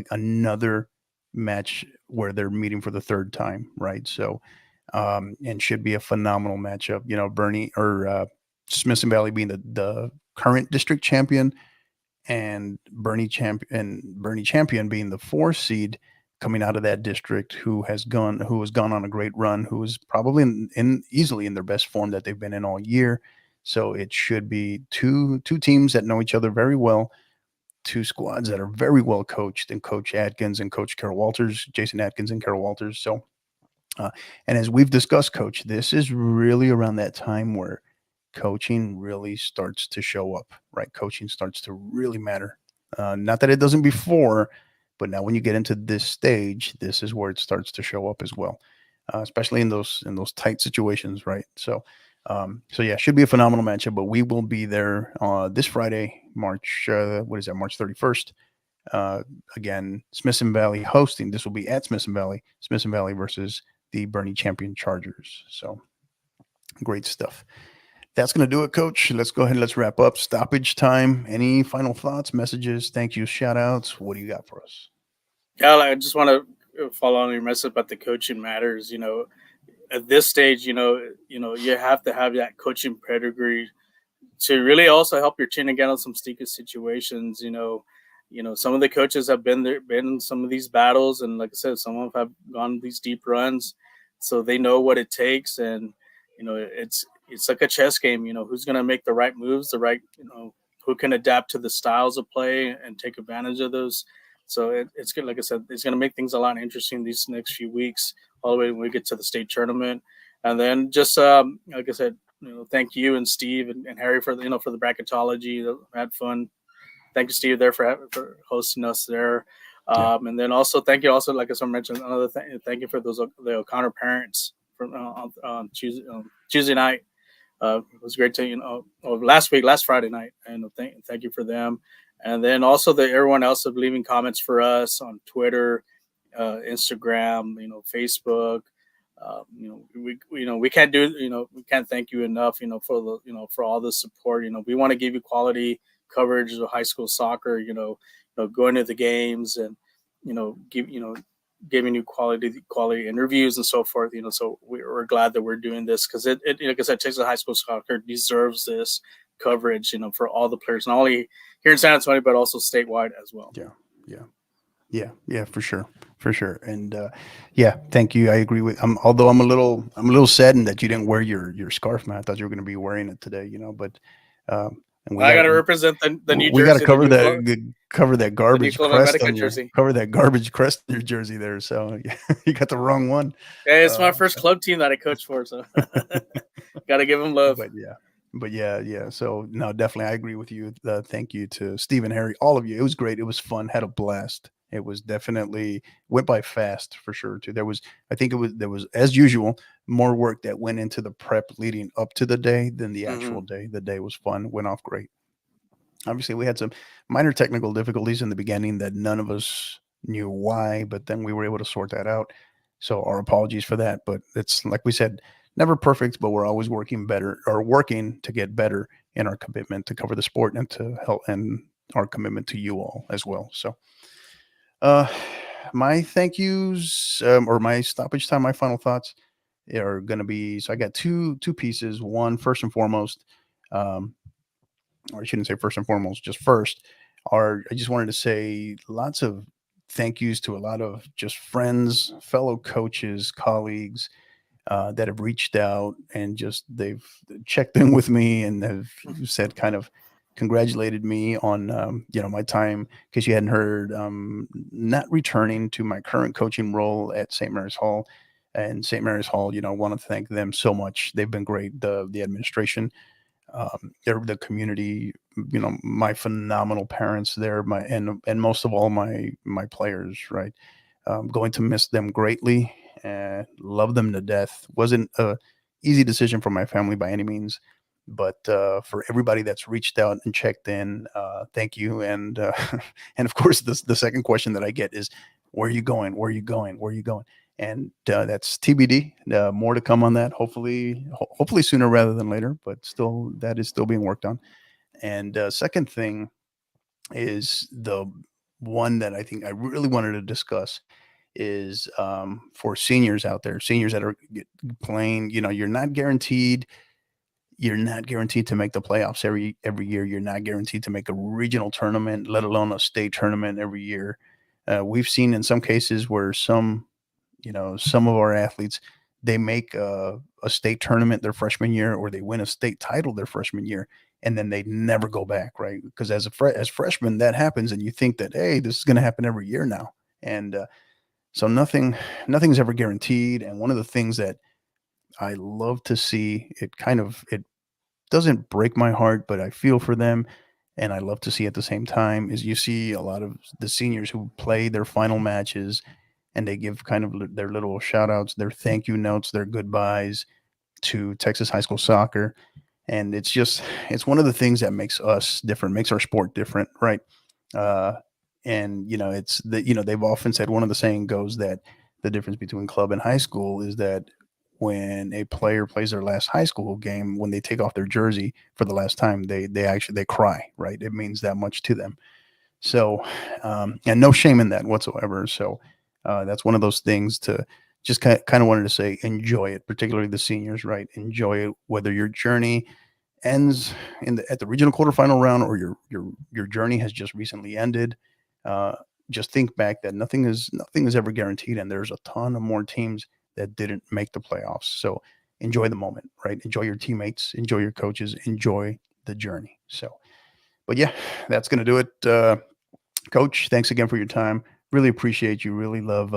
Speaker 2: Another match where they're meeting for the third time, right? So, and should be a phenomenal matchup. Bernie or Smithson Valley being the current district champion, and Bernie Champion being the 4th seed coming out of that district, who has gone on a great run, who is probably easily in their best form that they've been in all year. So it should be two teams that know each other very well, two squads that are very well coached, and Coach Atkins and Coach Carol Walters, Jason Atkins and Carol Walters. So, and as we've discussed, Coach, this is really around that time where coaching really starts to show up, right? Coaching starts to really matter. Not that it doesn't before, but now when you get into this stage, this is where it starts to show up as well. especially in those tight situations, right? So, so yeah, should be a phenomenal matchup. But we will be there this Friday, March what is that, March 31st. Again, Smithson Valley hosting. This will be at Smithson Valley versus the Bernie Champion Chargers. So great stuff. That's going to do it, Coach. Let's go ahead and let's wrap up. Stoppage time. Any final thoughts, messages, thank you, shout outs? What do you got for us?
Speaker 3: Yeah, I just want to follow on your message about the coaching matters. At this stage, you have to have that coaching pedigree to really also help your team again on some sticky situations. Some of the coaches have been in some of these battles, and like I said, some of them have gone these deep runs, so they know what it takes. And it's like a chess game. Who's going to make the right moves, who can adapt to the styles of play and take advantage of those. So it's good. Like I said, it's going to make things a lot interesting these next few weeks, all the way when we get to the state tournament. And then just like I said, thank you and Steve and Harry for the bracketology. I had fun. Thank you, Steve, there for hosting us there. And then also thank you, also like I mentioned, another thank you for the O'Connor parents from on Tuesday night. It was great to last Friday night, and thank you for them. And then also everyone else of leaving comments for us on Twitter, Instagram, Facebook. We can't we can't thank you enough, for all the support. We want to give you quality coverage of high school soccer, going to the games and, giving you quality interviews and so forth, so we're glad that we're doing this, because it like I said, Texas high school soccer deserves this coverage, for all the players, not only here in San Antonio, but also statewide as well.
Speaker 2: Yeah, for sure. And thank you. I agree with. Although I'm a little saddened that you didn't wear your scarf, man. I thought you were going to be wearing it today, but. And
Speaker 3: I got to represent the New Jersey.
Speaker 2: We got to cover that garbage crest on
Speaker 3: jersey.
Speaker 2: Cover that garbage crest in your jersey there. So you got the wrong one.
Speaker 3: Hey, it's my first club team that I coached for, so got to give them love.
Speaker 2: But yeah. So no, definitely, I agree with you. Thank you to Steve and Harry, all of you. It was great. It was fun. Had a blast. It was definitely went by fast for sure too. There was, as usual, more work that went into the prep leading up to the day than the actual day. The day was fun, went off great. Obviously, we had some minor technical difficulties in the beginning that none of us knew why, but then we were able to sort that out. So our apologies for that. But it's like we said, never perfect, but we're always working to get better in our commitment to cover the sport and to help, and our commitment to you all as well. So. My thank yous, or my stoppage time, my final thoughts are going to be, so I got two pieces. One, first and foremost, or I shouldn't say first and foremost, just first, I just wanted to say lots of thank yous to a lot of just friends, fellow coaches, colleagues, that have reached out and just, they've checked in with me and have said kind of, congratulated me on my time, because you hadn't heard, not returning to my current coaching role at St. Mary's Hall. And St. Mary's Hall, want to thank them so much. They've been great. The administration, the community, my phenomenal parents there, and most of all my players, right? Going to miss them greatly and love them to death. Wasn't a easy decision for my family by any means. But for everybody that's reached out and checked in, thank you. And and of course, the second question that I get is, where are you going? Where are you going? Where are you going? And that's TBD. More to come on that. Hopefully sooner rather than later. But still, that is still being worked on. And second thing is the one that I think I really wanted to discuss is for seniors out there, seniors that are playing. You're not guaranteed. You're not guaranteed to make the playoffs every year. You're not guaranteed to make a regional tournament, let alone a state tournament every year. We've seen in some cases where some of our athletes, they make a state tournament their freshman year, or they win a state title their freshman year, and then they never go back, right? Because as freshmen, that happens, and you think that, hey, this is going to happen every year now. And so nothing's ever guaranteed. And one of the things that I love to see, it doesn't break my heart, but I feel for them, and I love to see at the same time, is you see a lot of the seniors who play their final matches and they give kind of their little shout outs, their thank you notes, their goodbyes to Texas high school soccer. And it's one of the things that makes us different, makes our sport different, right? And it's they've often said, one of the saying goes that the difference between club and high school is that when a player plays their last high school game, when they take off their jersey for the last time, they cry, right? It means that much to them. So, and no shame in that whatsoever. So that's one of those things to just kind of wanted to say, enjoy it, particularly the seniors, right? Enjoy it, whether your journey ends at the regional quarterfinal round or your journey has just recently ended. Just think back that nothing is ever guaranteed, and there's a ton of more teams that didn't make the playoffs. So enjoy the moment, right? Enjoy your teammates, enjoy your coaches, enjoy the journey. So, but yeah, that's going to do it. Coach, thanks again for your time. Really appreciate you. Really love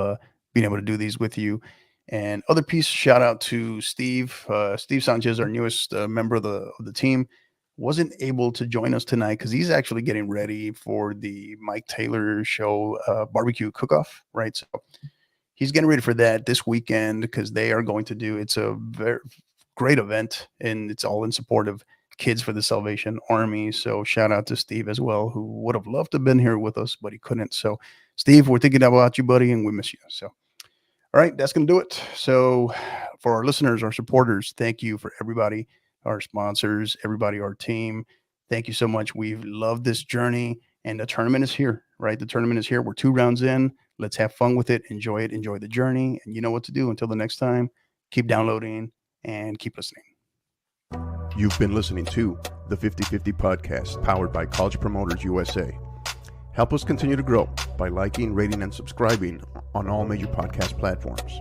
Speaker 2: being able to do these with you. And other piece, shout out to Steve Sanchez, our newest member of the team. Wasn't able to join us tonight because he's actually getting ready for the Mike Taylor show barbecue cook-off, right? So he's getting ready for that this weekend because they are going to do, it's a very great event, and it's all in support of Kids for the Salvation Army. So shout out to Steve as well, who would have loved to have been here with us, but he couldn't. So Steve, we're thinking about you, buddy, and we miss you. So, all right, that's going to do it. So for our listeners, our supporters, thank you for everybody, our sponsors, everybody, our team. Thank you so much. We've loved this journey, and the tournament is here, right? The tournament is here. We're 2 rounds in. Let's have fun with it. Enjoy it. Enjoy the journey. And you know what to do. Until the next time, keep downloading and keep listening.
Speaker 1: You've been listening to the 50/50 Podcast, powered by College Promoters USA. Help us continue to grow by liking, rating, and subscribing on all major podcast platforms.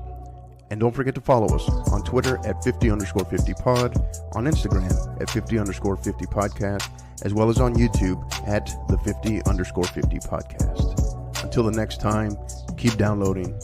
Speaker 1: And don't forget to follow us on Twitter at 50_50pod, on Instagram at 50_50 podcast, as well as on YouTube at the 50_50 podcast. Until the next time, keep downloading